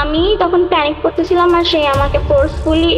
আমি তখন প্যানিক করতেছিলাম আর সে আমাকে ফোর্সফুলি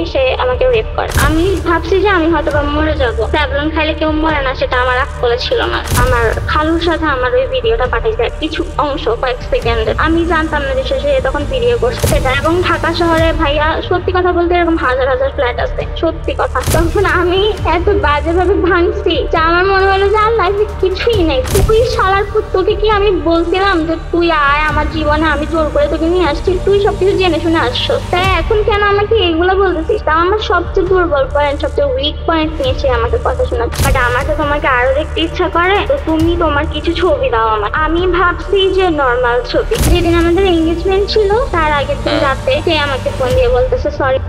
আমাকে রেপ করে। আমি ভাবছি যে আমি হয়তো বা মরে যাবো। ট্যাবলেট খাইলে কেউ মরে না, সেটা আমার আকলে ছিল না। আমার খালুর সাথে আমার ওই ভিডিওটা পাঠাইছে, কিছু অংশ কয়েক সেকেন্ডের। আমি জানতাম না যে সে তখন ভিডিও করছে সেটা। এবং ঢাকা শহরে ভাইয়া সত্যি কথা বলতে এরকম হাজার হাজার ফ্ল্যাট আছে, সত্যি কথা। তখন আমি এত বাজেভাবে ভাঙছি যে আমার মনে হলো যে আর লাইফে কিছুই নেই। তুই শালার পুত, তোকে কি আমি বলছিলাম যে তুই আয় আমার জীবনে, আমি জোর করে তোকে নিয়ে আসছি, তুই সবকিছু জেনে শুনে আসছো, তাই এখন কেন আমাকে এগুলো বলতেছিস? তা আমার সবচেয়ে দুর্বল পয়েন্ট, সবচেয়ে উইক পয়েন্ট নিয়েছে আমাকে কথা শোনাচ্ছে। বাট আমাকে তোমাকে আরো দেখতে ইচ্ছা করে, তো তুমি তোমার কিছু ছবি দাও আমার। আমি ভাবছি যে নর্মাল ছবি। যেদিন আমাদের এঙ্গেজমেন্ট ছিল তার আগের দিন রাতে সে আমাকে ফোন দিয়ে বলতেছে সরি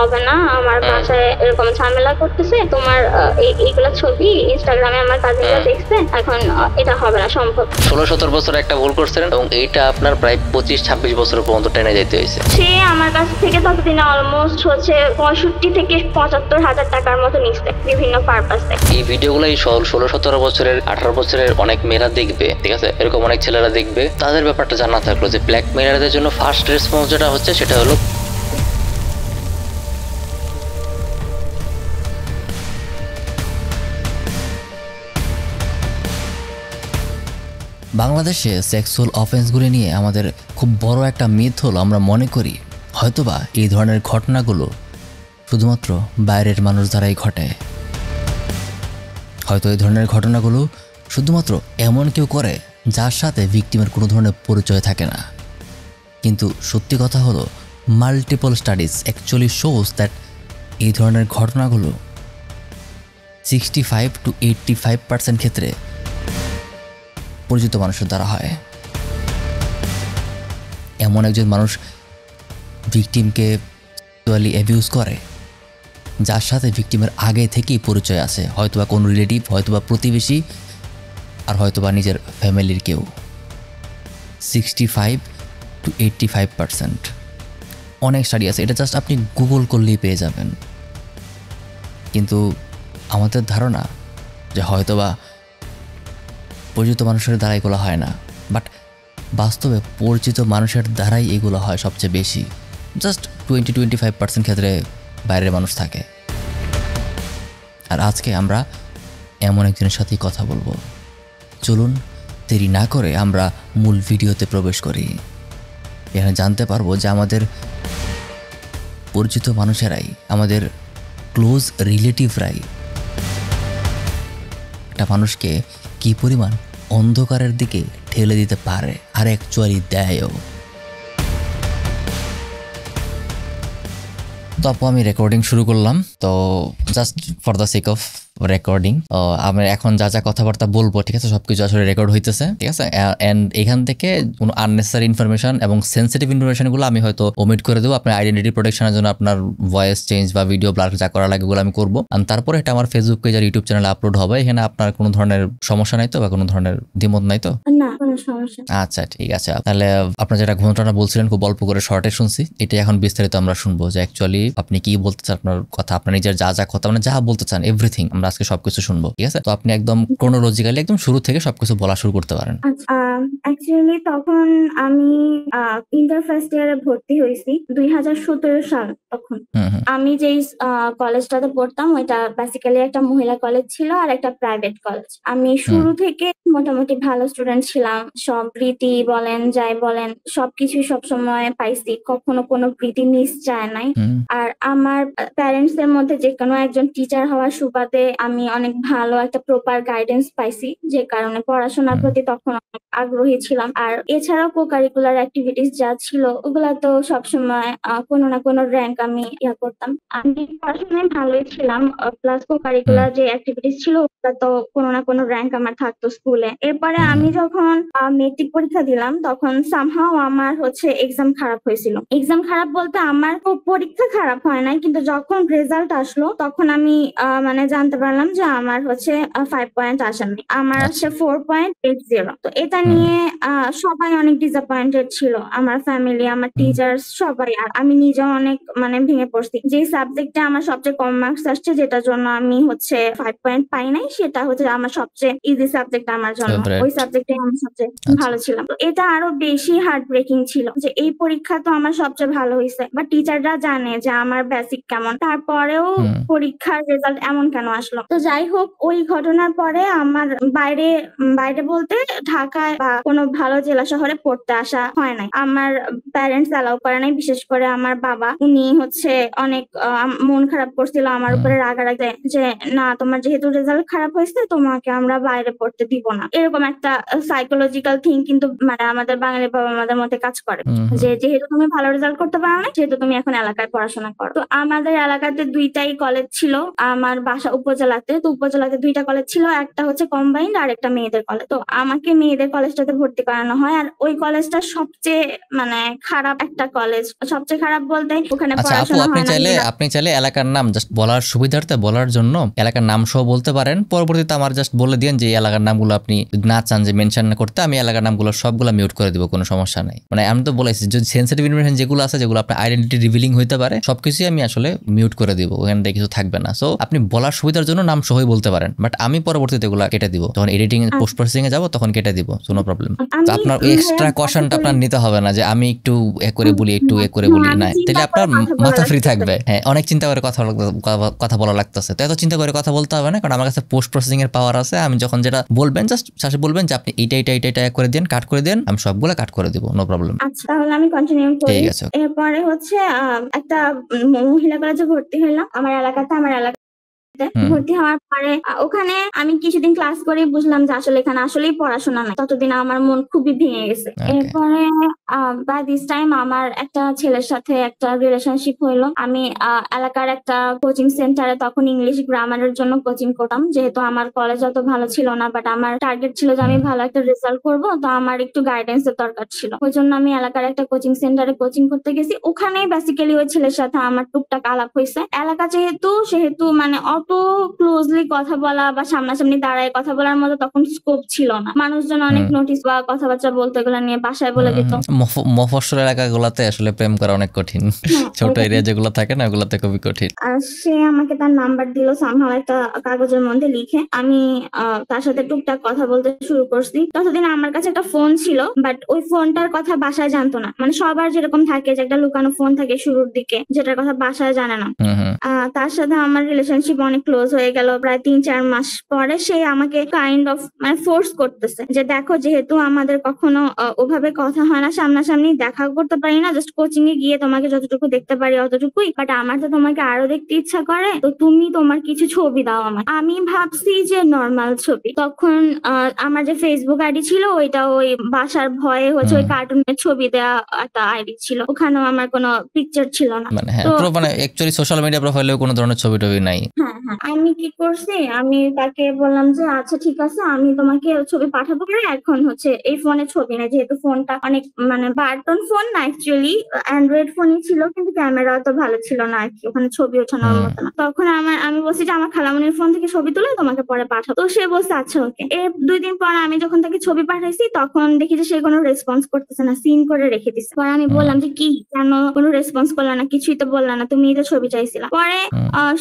হবে না, আমার বাসায় এরকম ঝামেলা করতেছে, তোমার এইগুলা ছবি ইনস্টাগ্রামে আমার কাজিনরা দেখছে, এখন এটা হবে না, সম্ভব। 16-17 বছর একটা ভুল করছিলেন এবং এইটা আপনার প্রায় 25-26 বছর পর্যন্ত টেনে যেতে হয়েছে। সে আমার কাছ থেকে ততদিনে অলমোস্ট 65 থেকে 75 হাজার টাকার মতো নিচ্ছে বিভিন্ন পারপাসে। এই ভিডিওগুলো এই 16-17 বছরের 18 বছরের অনেক মেয়েরা দেখবে, ঠিক আছে, এরকম অনেক ছেলেরা দেখবে। তাদের ব্যাপারটা জানা থাকলো যে ব্ল্যাক মেলারদের জন্য ফার্স্ট রেসপন্স যেটা হচ্ছে সেটা হলো বাংলাদেশে সেক্সুয়াল অফেন্সগুলি নিয়ে আমাদের খুব বড় একটা মিথ হলো আমরা মনে করি হয়তোবা এই ধরনের ঘটনাগুলো শুধুমাত্র বাইরের মানুষ দ্বারাই ঘটে, হয়তো এই ধরনের ঘটনাগুলো শুধুমাত্র এমন কেউ করে যার সাথে ভিকটিমের কোনো ধরনের পরিচয় থাকে না। কিন্তু সত্যি কথা হলো multiple studies actually shows that এই ধরনের ঘটনাগুলো 65 to 85% ক্ষেত্রে পরিচিত মানুষের দ্বারা হয়। এমন একজন মানুষ ভিকটিমকে সেক্সুয়ালি অ্যাবিউজ করে যার সাথে ভিকটিমের আগে থেকেই পরিচয় আছে, হয়তোবা কোনো রিলেটিভ, হয়তোবা প্রতিবেশী, আর হয়তোবা নিজের ফ্যামিলির কেউ। 65 to 85% অনেক স্টাডি আছে, এটা জাস্ট আপনি গুগল করলেই পেয়ে যাবেন। কিন্তু আমাদের ধারণা যে হয়তোবা পরিচিত মানুষের দ্বারা এগুলো হয় না, বাট বাস্তবে পরিচিত মানুষের দ্বারাই এগুলো হয় সবচেয়ে বেশি। জাস্ট 20-25% ক্ষেত্রে বাইরের মানুষ থাকে। আর আজকে আমরা এমন একজনের সাথেই কথা বলবো। চলুন দেরি না করে আমরা মূল ভিডিওতে প্রবেশ করি। এখানে জানতে পারবো যে আমাদের পরিচিত মানুষেরাই, আমাদের ক্লোজ রিলেটিভরাই একটা মানুষকে কী পরিমাণ অন্ধকারের দিকে ঠেলে দিতে পারে আর অ্যাকচুয়ালি দেয়ও। তো আপু আমি রেকর্ডিং শুরু করলাম, তো just for the sake of recording আমি এখন যা যা কথাবার্তা বলবো, ঠিক আছে, সবকিছু আসলে রেকর্ড হইতেছে, ঠিক আছে। অ্যান্ড এখান থেকে কোনো আননেসেসারি ইনফরমেশন এবং সেন্সিটিভ ইনফরমেশনগুলো আমি হয়তো ওমিট করে দেবো। আপনার আইডেন্টিটি প্রোটেকশনের জন্য আপনার ভয়েস চেঞ্জ বা ভিডিও ব্লার যা করা লাগে এগুলো আমি করবো। আর তারপরে এটা আমার ফেসবুক পেজ আর ইউটিউব চ্যানেলে আপলোড হবে। এখানে আপনার কোনো ধরনের সমস্যা নাই তো, বা কোনো ধরনের দ্বিমত নাই তো? না, কোনো সমস্যা। আচ্ছা ঠিক আছে। তাহলে আপনার যেটা ঘটনা বলছিলেন খুব অল্প করে শর্টে শুনছি, এটা এখন বিস্তারিত আমরা শুনবো যে অ্যাকচুয়ালি আপনি কি বলতে চান, আপনার কথা, আপনার নিজের যা যা কথা, মানে যা বলতে চান এভরিথিং আমরা আজকে সবকিছু শুনবো, ঠিক আছে। তো আপনি একদম ক্রোনোলজিক্যালি একদম শুরু থেকে সবকিছু বলা শুরু করতে পারেন। অ্যাকচুয়ালি তখন আমি ইন্টার ফার্স্ট ইয়ারে ভর্তি হয়েছি 2017 সাল। তখন আমি যেই কলেজটাতে পড়তাম ওইটা বেসিক্যালি একটা মহিলা কলেজ ছিল আর একটা প্রাইভেট কলেজ। আমি শুরু থেকে মোটামুটি ভালো স্টুডেন্ট ছিলাম, সব প্রীতি বলেন যাই বলেন সবকিছু সবসময় পাইছি, কখনো কোনো প্রীতি মিস যায় নাই। আর আমার প্যারেন্টস এর মধ্যে যে কোনো একজন টিচার হওয়ার সুবাদে আমি অনেক ভালো একটা প্রপার গাইডেন্স পাইছি, যে কারণে পড়াশোনার প্রতি তখন অনেক আগ্রহী ছিলাম। আর এছাড়াও কো কারিকুলার অ্যাক্টিভিটিস যা ছিল ওগুলা তো সবসময় কোনো না কোনো র্যাঙ্ক আমি করতাম। আমি পড়াশোনায় ভালোই ছিলাম, প্লাস কো কারিকুলার যে অ্যাক্টিভিটিস ছিল ওগুলা তো কোনো না কোনো র্যাঙ্ক আমার থাকতো স্কুলে। এরপরে আমি যখন মেট্রিক পরীক্ষা দিলাম তখন সামহাও আমার এক্সাম খারাপ হয়েছিল। এক্সাম খারাপ বলতে আমার পরীক্ষা খারাপ হয় নাই, কিন্তু যখন রেজাল্ট আসলো তখন আমি মানে জানতে পারলাম যে আমার হচ্ছে 5 পয়েন্ট আসেনি, আমার আসছে 4.80। তো এটা নিয়ে সবাই অনেক ডিসঅ্যাপয়েন্টেড ছিল, আমার ফ্যামিলি, আমার টিচার্স, সবাই। আর আমি নিজেও অনেক মানে ভেঙে পড়ছি। যে সাবজেক্টে আমার সবচেয়ে কম মার্কস আসছে, যেটার জন্য আমি হচ্ছে 5 পয়েন্ট পাই নাই, সেটা হচ্ছে আমার সবচেয়ে ইজি সাবজেক্ট আমার জন্য। ওই সাবজেক্টে আমি সবচেয়ে ভালো ছিলাম। তো এটা আরো বেশি হার্ট ব্রেকিং ছিল যে এই পরীক্ষা তো আমার সবচেয়ে ভালো হয়েছে, বা টিচাররা জানে যে আমার বেসিক কেমন, তারপরেও পরীক্ষার রেজাল্ট এমন কেন আসলো। তো যাই হোক, ওই ঘটনার পরে আমার বাইরে বাইরে বলতে ঢাকায় বা কোনো ভালো জেলা শহরে পড়তে আসা হয় নাই। আমার প্যারেন্টস অ্যালাউ করে নাই, বিশেষ করে আমার বাবা। উনি হচ্ছে অনেক মন খারাপ করছিল, আমার উপরে রাগারাগি যে না, তোমার যেহেতু রেজাল্ট খারাপ হয়েছে তোমাকে আমরা বাইরে পড়তে দিব না। এরকম একটা সাইকোলজিক্যাল থিং কিন্তু মানে আমাদের বাঙালি বাবা আমাদের মধ্যে কাজ করে, যে যেহেতু তুমি ভালো রেজাল্ট করতে পারো না, সেহেতু তুমি এখন এলাকায় পড়াশোনা করো। তো আমাদের এলাকাতে 2টাই কলেজ ছিল, আমার বাসা উপজেলাতে। তো উপজেলাতে 2টা কলেজ ছিল, একটা হচ্ছে কম্বাইন্ড আর একটা মেয়েদের কলেজ। তো আমাকে মেয়েদের কলেজটাতে ভর্তি করানো হয়, আর ওই কলেজটা সবচেয়ে মানে খারাপ একটা কলেজ। সবচেয়ে খারাপ বলতে ওখানে আচ্ছা আপু, পড়াশোনা হয় না। আপনি চাইলে এলাকার নাম জাস্ট বলার সুবিধার্থে বলার জন্য এলাকার নাম সহ বলতে পারেন। পরবর্তীতে আমার জাস্ট বলে দিন যে এই এলাকার নামগুলো আপনি না চান যে মেনশন করতে, আমি এলাকার নামগুলো সবগুলো মিউট করে দিব, কোনো সমস্যা নাই। মানে আমি তো বলেছি যদি সেন্সিটিভ ইনফরমেশন যেগুলো আছে, যেগুলো আপনার আইডেন্টিটি রিভিলিং হইতে পারে, সবকিছুই আমি আসলে মিউট করে দিব, ওখানে কিছু থাকবে না। সো আপনি বলার সুবিধার জন্য নাম সহই বলতে পারেন, বাট আমি পরবর্তীতে এগুলো কেটে দিব, যখন এডিটিং পোস্ট প্রসেসিং এ যাবো তখন কেটে দিব, কোনো প্রবলেম। তো আপনার এক্সট্রা কশনটা আপনার নিতে হবে না যে আমি একটু এ করে বলি, একটু এ করে বলি, না, তাহলে আপনার মাথা ফ্রি থাকবে। হ্যাঁ, অনেক চিন্তা করে কথা বলা লাগতেছে, তো এত চিন্তা করে কথা বলতে হবে না, কারণ আমার কাছে পোস্ট প্রসেসিং এর পাওয়ার আছে। আমি যখন যেটা বলবেন জাস্ট শাসে বলবেন যে আপনি এইটা করে দেন, কাট করে দেন, আমি সবগুলো কাট করে দিব, নো প্রবলেম। আচ্ছা, তাহলে আমি কন্টিনিউ করি। ঠিক আছে। এরপরে হচ্ছে একটা মহিলা কলেজে ভর্তি হলাম আমার এলাকাতে। ভর্তি হওয়ার পরে ওখানে আমি কিছুদিন ক্লাস করে বুঝলাম যে আসলে এখানে আসলেই পড়াশোনা নাই। ততদিন আমার মন খুবই ভেঙে গেছে। এরপরে বাই দিস টাইম আমার একটা ছেলের সাথে একটা রিলেশনশিপ হইলো। আমি এলাকার একটা কোচিং সেন্টারে তখন ইংলিশ গ্রামারের জন্য কোচিং করতাম, যেহেতু আমার কলেজ অত ভালো ছিল না, বাট আমার টার্গেট ছিল যে আমি ভালো একটা রেজাল্ট করবো, তো আমার একটু গাইডেন্স এর দরকার ছিল। ওই জন্য আমি এলাকার একটা কোচিং সেন্টারে কোচিং করতে গেছি। ওখানেই বেসিক্যালি ওই ছেলের সাথে আমার টুকটাক আলাপ হয়েছে। এলাকা সেহেতু মানে অত ক্লোজলি কথা বলা বা সামনাসামনি দাঁড়ায় কথা বলার মতো তখন স্কোপ ছিল না। মানুষজন অনেক নোটিস বা কথাবার্তা বলতে এগুলো নিয়ে বাসায় বলে দিত। মফস্বল এলাকাগুলোতে আসলে প্রেম করা অনেক কঠিন, ছোট এরিয়া যেগুলো থাকে না ওগুলোতে খুবই কঠিন। আর সে আমাকে তার নাম্বার দিল সামহাও একটা কাগজের মধ্যে লিখে। আমি তার সাথে টুকটাক কথা বলতে শুরু করছি। ততদিন আমার কাছে একটা ফোন ছিল, বাট ওই ফোনটার কথা বাসায় জানতো না। মানে সবার যেরকম থাকে যে একটা লুকানো ফোন থাকে শুরুর দিকে, যেটার কথা বাসায় জানে না। তার সাথে আমার রিলেশনশিপ অনেক ক্লোজ হয়ে গেল। প্রায় 3-4 মাস পরে সে আমাকে কাইন্ড অফ মানে ফোর্স করতেছে যে দেখো, যেহেতু আমাদের কখনো ওভাবে কথা হয় না, সামনাসামনি দেখা করতে পারি না, জাস্ট কোচিং এ গিয়ে তোমাকে যতটুকু দেখতে পারি অতটুকুই, বাট আমার তো তোমাকে আরো দেখতে ইচ্ছা করে, তো তুমি তোমার কিছু ছবি দাও আমার। আমি ভাবছি যে নর্মাল ছবি। তখন আমার যে ফেসবুক আইডি ছিল ওইটা ওই বাসার ভয়ে হচ্ছে ওই কার্টুনের ছবি দেওয়া একটা আইডি ছিল, ওখানেও আমার কোনো পিকচার ছিল না। মানে হ্যাঁ, মানে অ্যাকচুয়ালি সোশ্যাল মিডিয়া প্রোফাইলেও কোনো ধরনের ছবি টবি নাই। হ্যাঁ, আমি কি করছি, আমি তাকে বললাম যে আচ্ছা ঠিক আছে, আমি তোমাকে ছবি পাঠাবো, এখন হচ্ছে এই ফোনে ছবি না, যেহেতু ফোনটা অনেক মানে বাটন ফোন না, অ্যাকচুয়ালি অ্যান্ড্রয়েড ফোনই ছিল, কিন্তু ক্যামেরা তো ভালো ছিল না আর কি, ওখানে ছবি ওঠানোর মতো না। তখন আমি বলছি যে আমার খালামণির ফোন থেকে ছবি তুলে তোমাকে পরে পাঠাবো। তো সে বলছে আচ্ছা ওকে। এর 2 দিন পর আমি যখন তাকে ছবি পাঠাইছি তখন দেখি যে সে কোনো রেসপন্স করতেছে না, সিন করে রেখে দিচ্ছে। পরে আমি বললাম যে কি, কেন কোনো রেসপন্স করলা না, কিছুই তো বললা না, তুমি তো ছবি চাইছিলা। পরে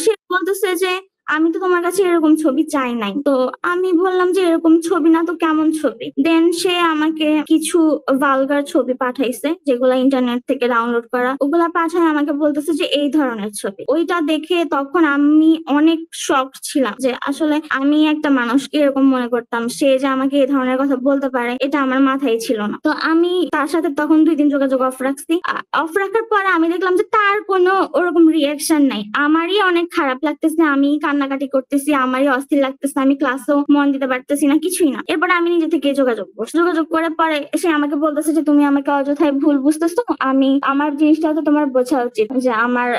সে বলতেছে যে আমি তো তোমার কাছে এরকম ছবি চাই নাই। তো আমি বললাম যে এরকম ছবি না তো কেমন ছবি? দেন সে আমাকে কিছু ভালগার ছবি পাঠাইছে, যেগুলা ইন্টারনেট থেকে ডাউনলোড করা, ওগুলা পাঠায় আমাকে বলতেছে যে এই ধরনের ছবি। ওইটা দেখে তখন আমি অনেক শক ছিলাম যে আসলে আমি একটা মানুষকে এরকম মনে করতাম, সে যে আমাকে এই ধরনের কথা বলতে পারে এটা আমার মাথায় ছিল না। তো আমি তার সাথে তখন 2 দিন যোগাযোগ অফ রাখছি। অফ রাখার পর আমি দেখলাম যে তার কোনো ওরকম রিয়াকশন নাই। আমারই অনেক খারাপ লাগতেছে, আমি কান্নাকাটি করতেছি, আমারই অস্থির লাগতেছে, আমি ক্লাসেও মন দিতে পারতেছি না, কিছুই না। এরপর আমি নিজে থেকে যোগাযোগ করে পরে সে আমাকে বলতেছে যে তুমি আমাকে অযথাই ভুল বুঝতেছো, আমার জিনিসটা তো তোমার বোঝা উচিত যে আমার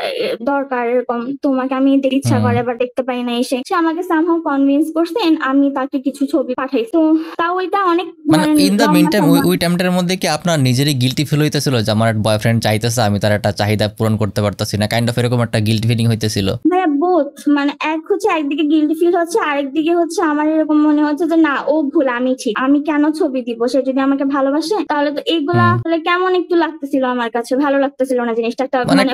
দরকার এরকম, তোমাকে আমি দেখতে ইচ্ছা করে বা দেখতে পাই না। এসে সে আমাকে সামহাউ কনভিন্স করছে, আমি তাকে কিছু ছবি পাঠাইছি। তো তাও ওইটা অনেক মানে ইন দ্য মিন টাইম ওই টাইমটার মধ্যে কি আপনার নিজেরই গিল্টি ফিল হইতেছিল যে আমার বয়ফ্রেন্ড চাইতেছে, আমি তার একটা চাহিদা পূরণ করতে পারতেছি না, কাইন্ড অফ এরকম একটা গিল্ট ফিলিং হইতেছিল? বোথ, মানে এক হচ্ছে একদিকে গিল্টি ফিল হচ্ছে, আরেকদিকে হচ্ছে আমার এরকম মনে হচ্ছে যে না ও ভুল, আমি ঠিক, আমি কেন ছবি দিব, সে যদি আমাকে ভালোবাসে তাহলে তো এইগুলা আসলে কেমন একটু লাগতেছিল আমার কাছে, ভালো লাগতেছিল না জিনিসটা। একটা মানে মানে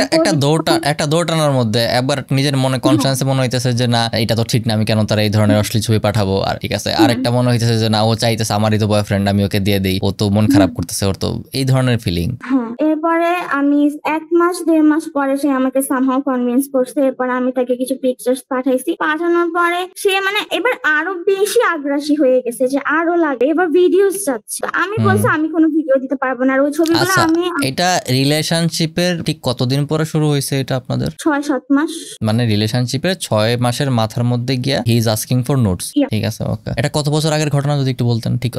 একটা দৌড়টানোর মধ্যে একবার নিজের মনে কনফিডেন্সে মনে হইতেছে যে না এটা তো ঠিক না, আমি কেন তার এই ধরনের অশ্লীল ছবি পাঠাবো, আর ঠিক আছে আরেকটা মনে হইতেছে যে না ও চাইতেছে আমারই তো বয়ফ্রেন্ড, আমি ওকে দিয়ে দিই, ও তো মন খারাপ করতেছে, ওর তো এই ধরনের ফিলিং। হ্যাঁ, এরপরে আমি 1 মাস 1.5 মাস পরে সে আমাকে সামহাও কনভিন্স করছে। এরপর আমি তাকে কিছু পিকচার্স পাঠাইছি, পাঠানোর পরে সে মানে এবার আরো বেশি আগ্রাসী হয়ে গেছে যে আরো লাগে, এবার ভিডিওস চাচ্ছে। আমি বলছি আমি কোনো ভিডিও দিতে পারবো না, আর ওই ছবিগুলো আচ্ছা, আমি এটা রিলেশনশিপের ঠিক কতদিন পরে শুরু হয়েছে এটা আপনাদের? 6-7 মাস। মানে রিলেশনশিপের 6 মাসের মাথার মধ্যে গিয়া he is asking for notes. Yeah. ঠিক আছে, ওকে। এটা কত বছর আগের ঘটনা যদি একটু বলতেন, ঠিক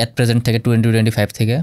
এট প্রেজেন্ট থেকে 2025 থেকে?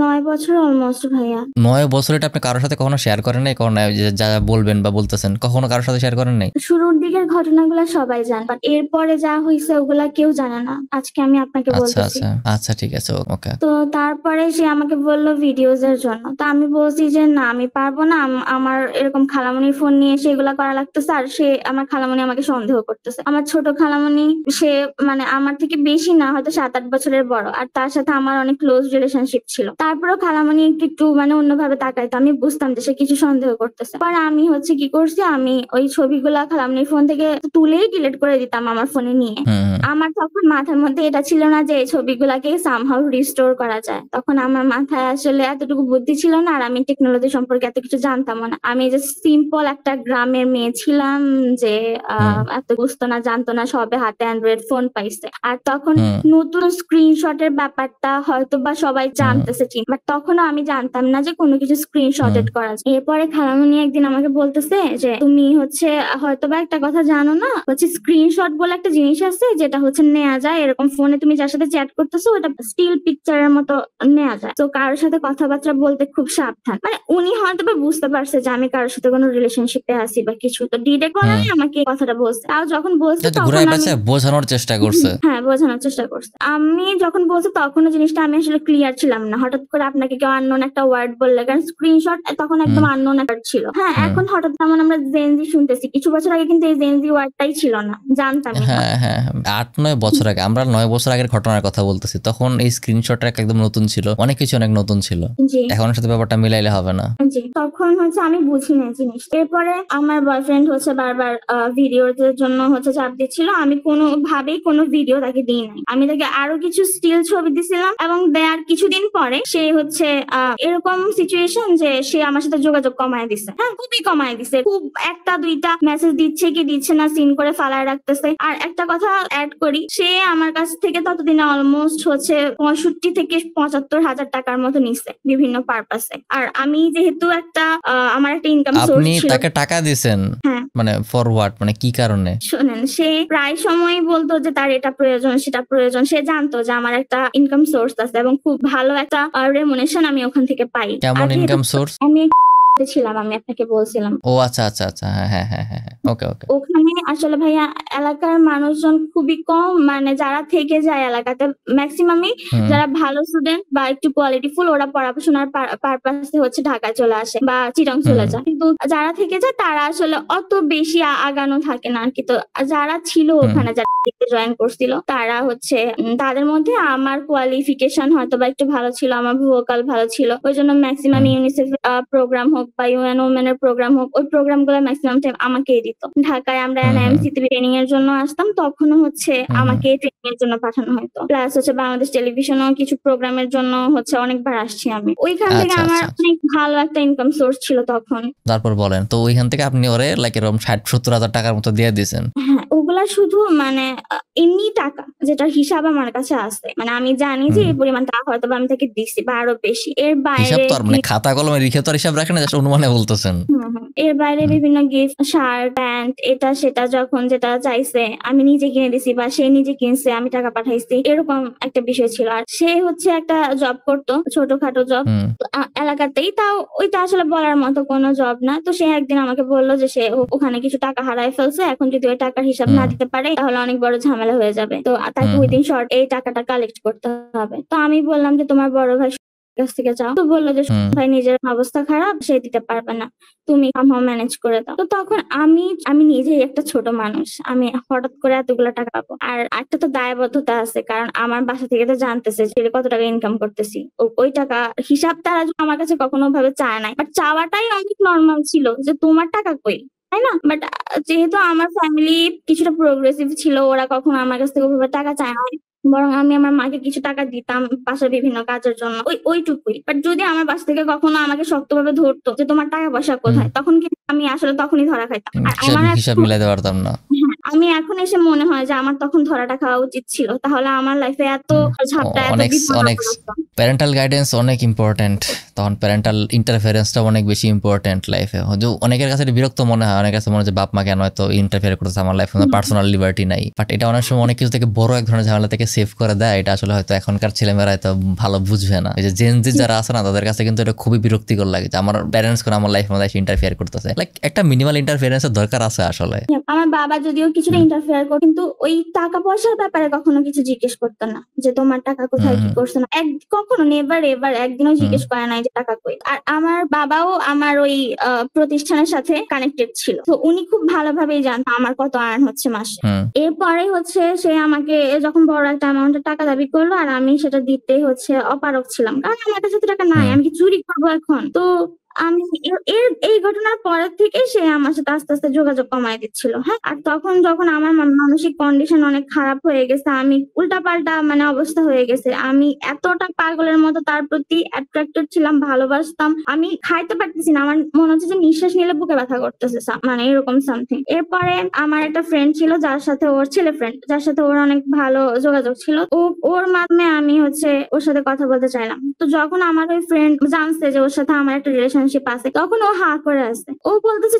9 বছর অলমোস্ট ভাইয়া। 9 বছর এটা আপনি কারোর সাথে কখনো শেয়ার করেন নাই? কখনো যা বলবেন বা বলতেছেন কখনো কারোর সাথে শেয়ার করেন নাই? শুরুর দিকের ঘটনাগুলো সবাই জানে, বাট এরপরে যা হয়েছে ওগুলা কেউ জানে না, আজকে আমি আপনাকে আচ্ছা বলতেছি। আচ্ছা আচ্ছা, ঠিক আছে, ওকে। তো তারপরে সে আমাকে বললো ভিডিওস এর জন্য, তো আমি বলছি যে না আমি পারবো না, আমার এরকম খালামণির ফোন নিয়ে সেগুলা করা লাগতেছে, আর সে আমার খালামণি আমাকে সন্দেহ করতেছে। আমার ছোট খালামণি, সে মানে আমার থেকে বেশি না, হয়তো 7-8 বছরের বড়, আর তার সাথে আমার অনেক ক্লোজ রিলেশনশিপ ছিল। তারপরেও খালামণি একটু মানে অন্যভাবে তাকাইতো, আমি বুঝতাম যে সে কিছু সন্দেহ করতেছে। পরে আমি হচ্ছে কি করছি, আমি ওই ছবিগুলা খালামণির ফোন থেকে তুলেই ডিলিট করে দিতাম আমার ফোনে নিয়ে। আমার তখন মাথার মধ্যে এটা ছিল না যে এই ছবিগুলাকে সামহাউ রিস্টোর করা যায়, তখন আমার মাথায় আসলে এতটুকু বুদ্ধি ছিল না, আর আমি টেকনোলজি সম্পর্কে এত কিছু জানতাম না। আমি যে সিম্পল একটা গ্রামের মেয়ে ছিলাম যে এত বুঝতো না জানতো না, সবে হাতে অ্যান্ড্রয়েড ফোন পাইছে, আর তখন নতুন স্ক্রিনশটের ব্যাপারটা হয়তো বা সবাই জানতেছে, বাট তখনও আমি জানতাম না যে কোনো কিছু স্ক্রিনশটেড করা যায়। এরপরে খালামণি একদিন আমাকে বলতেছে যে তুমি হচ্ছে হয়তো বা একটা কথা জানো না, হচ্ছে স্ক্রিনশট বলে একটা জিনিস আছে যেটা হচ্ছে নেওয়া যায়, এরকম ফোনে তুমি যার সাথে চ্যাট করতেছো ওটা স্টিল পিকচারের মতো নেওয়া যায়, তো কারোর সাথে কথাবার্তা বলতে খুব সাবধান। মানে উনি হয়তো বা বুঝতে পারছে যে আমি কারোর সাথে কোনো রিলেশনশিপে আছি বা কিছু, তো ডিরেক্ট বলে আমাকে এই কথাটা বলছে। তাও যখন বলছে তখন ঘুরাই আমি পেঁচে বোঝানোর চেষ্টা করছে। হ্যাঁ বোঝানোর চেষ্টা করছে। আমি যখন বলছি তখনও জিনিসটা আমি আসলে ক্লিয়ার ছিলাম না, হঠাৎ করে আপনাকে কেউ আননোন একটা ওয়ার্ড বললে, কারণ স্ক্রিনশট তখন একদম আননোন একটা ছিল। হ্যাঁ এখন হঠাৎ যেমন আমরা জেনজি শুনতেছি, কিছু বছর আগে কিন্তু এই জেনজি ওয়ার্ডটাই ছিল না, জানতামই না। হ্যাঁ হ্যাঁ, 8-9 বছর আগে, আমরা 9 বছর আগের ঘটনার কথা বলতেছি, তখন এই স্ক্রিনশটটা একদম নতুন ছিল, অনেক কিছু অনেক নতুন ছিল। জি এখন সাথে ব্যাপারটা মিলাইলে হবে না। জি, তখন হচ্ছে আমি বুঝি না জিনিস। এরপরে আমার বয়ফ্রেন্ড হচ্ছে বারবার ভিডিওর জন্য হচ্ছে চাপ দিচ্ছিল, আমি কোনোভাবেই কোনো ভিডিও তাকে দিই নাই, আমি তাকে আরো কিছু স্টিল ছবি দিছিলাম, এবং দেয়ার কিছুদিন পরে সে হচ্ছে এরকম সিচুয়েশন যে সে আমার সাথে যোগাযোগ কমায় দিছে। হ্যাঁ খুবই কমায় দিছে, খুব 1-2টা মেসেজ দিচ্ছে কি দিচ্ছে না সিন করে ফালায় রাখতেছে। আর একটা কথা অ্যাড করি, সে আমার কাছ থেকে ততদিনে অলমোস্ট হচ্ছে 65,000-75,000 টাকার মতো নিছে বিভিন্ন পারপাসে। আর আমি যেহেতু একটা আমার একটা ইনকাম সোর্স আপনি ছিল। তাকে টাকা দিছেন? হ্যাঁ। মানে ফর হোয়াট, মানে কি কারণে? শোনেন, সে প্রায় সময় বলতো যে তার এটা প্রয়োজন সেটা প্রয়োজন, সে জানতো যে আমার একটা ইনকাম সোর্স আছে এবং খুব ভালো একটা রেমুনেশন আমি ওখান থেকে পাই। কেমন ইনকাম সোর্স? আমি ছিলাম, আমি আপনাকে বলছিলাম। ও আচ্ছা আচ্ছা আচ্ছা, হ্যাঁ হ্যাঁ হ্যাঁ হ্যাঁ, ওকে ওকে। ওখানে আসলে ভাইয়া এলাকার মানুষজন খুবই কম, মানে যারা থেকে যায় এলাকাতে ম্যাক্সিমামই যারা ভালো স্টুডেন্ট বা একটু কোয়ালিটিফুল, ওরা পড়াশোনার পারপাসে হচ্ছে ঢাকায় চলে আসে বা চিটাং চলে যায়, কিন্তু যারা থেকে যায় তারা আসলে অত বেশি আগানো থাকে না আর কি। তো যারা ছিল ওখানে, যারা জয়েন করছিল, তারা হচ্ছে তাদের মধ্যে আমার কোয়ালিফিকেশন হয়তো বা একটু ভালো ছিল, আমার ভোকাল ভালো ছিল, ওই জন্য ম্যাক্সিমাম ইউনিসেফ প্রোগ্রাম হোক বা ইউএন ওমেন এর প্রোগ্রাম হোক, ওই প্রোগ্রাম গুলো ম্যাক্সিমাম টাইম আমাকেই দিত। ঢাকায় আমরা এনআইএমসি তে ট্রেনিং এর জন্য আসতাম, তখনও হচ্ছে আমাকে ট্রেনিং এর জন্য পাঠানো হতো। প্লাস হচ্ছে বাংলাদেশ টেলিভিশনও কিছু প্রোগ্রামের জন্য হচ্ছে অনেকবার আসছি আমি, ওইখান থেকে আমার অনেক ভালো একটা ইনকাম সোর্স ছিল তখন। তারপর বলেন তো, ওইখান থেকে আপনি ওরে লাইক এরকম 60-70 হাজার টাকার মতো দিয়ে দিয়েছেন? হ্যাঁ ওগুলা শুধু মানে এমনি টাকা যেটার হিসাব আমার কাছে আছে, মানে আমি জানি যে এই পরিমাণ টাকা হয়তো আমি তাকে দিচ্ছি বা আরো বেশি। এর হিসাব বাইরে তো আর মানে খাতা কলমে লিখে তো আর হিসাব রাখেন না, জাস্ট অনুমানে বলতেছেন। এর বাইরে বিভিন্ন গিফট, শার্ট প্যান্ট এটা সেটা যখন যেটা চাইছে আমি নিজে কিনে দিছি বা সে নিজে কিনছে, আমি টাকা পাঠাইছি, এরকম একটা বিষয় ছিল। আর সে হচ্ছে একটা জব করতো, ছোটখাটো জব এলাকাতেই, তাও ওইটা আসলে বলার মতো কোনো জব না। তো সে একদিন আমাকে বললো যে সে ওখানে কিছু টাকা হারায় ফেলছে, এখন যদি ওই টাকার হিসাব না দিতে পারে তাহলে অনেক বড় ঝামেলা হয়ে যাবে, তো তাকে উইদিন শর্ট এই টাকাটা কালেক্ট করতে হবে। তো আমি বললাম যে তোমার বড় ভাই কাছ থেকে চাও, তো বললো যে ভাই নিজের অবস্থা খারাপ, সে দিতে পারবে না, তুমি কামহাও ম্যানেজ করে দাও। তো তখন আমি নিজেই একটা ছোট মানুষ, আমি হঠাৎ করে এতগুলো টাকা পাবো, আর একটা তো দায়বদ্ধতা আছে, কারণ আমার বাসা থেকে তো জানতেছে যে কত টাকা ইনকাম করতেছি, ওই টাকা হিসাব তারা আমার কাছে কখনো ভাবে চায় নাই, বাট চাওয়াটাই অনেক নর্মাল ছিল যে তোমার টাকা কই, তাই না? বাট যেহেতু আমার ফ্যামিলি কিছুটা প্রোগ্রেসিভ ছিল, ওরা কখনো আমার কাছ থেকে ওইভাবে টাকা চায় না, বরং আমি আমার মাকে কিছু টাকা দিতাম বাসার বিভিন্ন কাজের জন্য, ওইটুকুই। বাট যদি আমার বাসা থেকে কখনো আমাকে শক্তভাবে ধরতো যে তোমার টাকা পয়সা কোথায়, তখন কিন্তু আমি আসলে তখনই ধরা খাইতাম। আর আমার হিসাব মিলাতে পারতাম না। আমি এখন এসে মনে হয় যে আমার তখন ধরাটা খাওয়া উচিত ছিল, তাহলে আমার লাইফে এত ঝাপটা এত অনেক প্যারেন্টাল গাইডেন্স অনেক ইম্পর্টেন্ট, তখন প্যারেন্টাল ইন্টারফেরেন্সটা অনেক বেশি ইম্পর্টেন্ট লাইফে। অনেকের কাছে বিরক্ত মনে হয়, অনেকের কাছে মনে হয় যে বাপ মা কেন হয়তো ইন্টারফেয়ার করতেছে আমার লাইফে, পার্সোনাল লিবার্টি নাই, বাট এটা অনেক সময় অনেক কিছু থেকে বড় এক ধরনের ঝামেলা থেকে সেভ করে দেয়। এটা আসলে হয়তো এখনকার ছেলেমেয়েরা হয়তো ভালো বুঝবে না, এই যে জেনজি যারা আছে না তাদের কাছে কিন্তু এটা খুবই বিরক্তিকর লাগে যে আমার প্যারেন্টস করে আমার লাইফের মধ্যে ইন্টারফেয়ার করতেছে। লাইক একটা মিনিমাল ইন্টারফেয়ারেন্সের দরকার আছে আসলে। আমার বাবা যদিও কিছুটা ইন্টারফেয়ার করে, কিন্তু ওই টাকা পয়সার ব্যাপারে কখনো কিছু জিজ্ঞেস করতো না যে তোমার টাকা কোথায়, কি করছো না, কখনো নেভার এভার একদিনও জিজ্ঞেস করে নাই যে টাকা কই। আর আমার বাবাও আমার ওই প্রতিষ্ঠানের সাথে কানেক্টেড ছিল, তো উনি খুব ভালোভাবেই জানতো আমার কত আর্ন হচ্ছে মাসে। এরপরে হচ্ছে সে আমাকে যখন বড় একটা অ্যামাউন্টের টাকা দাবি করলো, আর আমি সেটা দিতে অপারগ ছিলাম, কারণ আমার কাছে তো টাকা নাই, আমি কি চুরি করবো এখন? তো আমি এই ঘটনার পরের থেকে সে আমার সাথে আস্তে আস্তে যোগাযোগ কমায় দিচ্ছিল। হ্যাঁ, আর তখন যখন আমার মানসিক কন্ডিশন অনেক খারাপ হয়ে গেছে, আমি উল্টাপাল্টা অবস্থা হয়ে গেছে, আমি এতটা পাগলের মতো তার প্রতি অ্যাট্রাক্টেড ছিলাম, ভালোবাসতাম, আমি খাইতে পারতেছি না, আমার মনে হচ্ছে যে নিঃশ্বাস নিলে বুকে ব্যথা করতেছে, এরকম সামথিং। এরপরে আমার একটা ফ্রেন্ড ছিল, যার সাথে ওর ছেলে ফ্রেন্ড, যার সাথে ওর অনেক ভালো যোগাযোগ ছিল, ওর মাধ্যমে আমি ওর সাথে কথা বলতে চাইলাম। তো যখন আমার ওই ফ্রেন্ড জানছে যে ওর সাথে আমার একটা রিলেশনশিপ আছে, তখন ও হা করে আছে, ও বলতেছে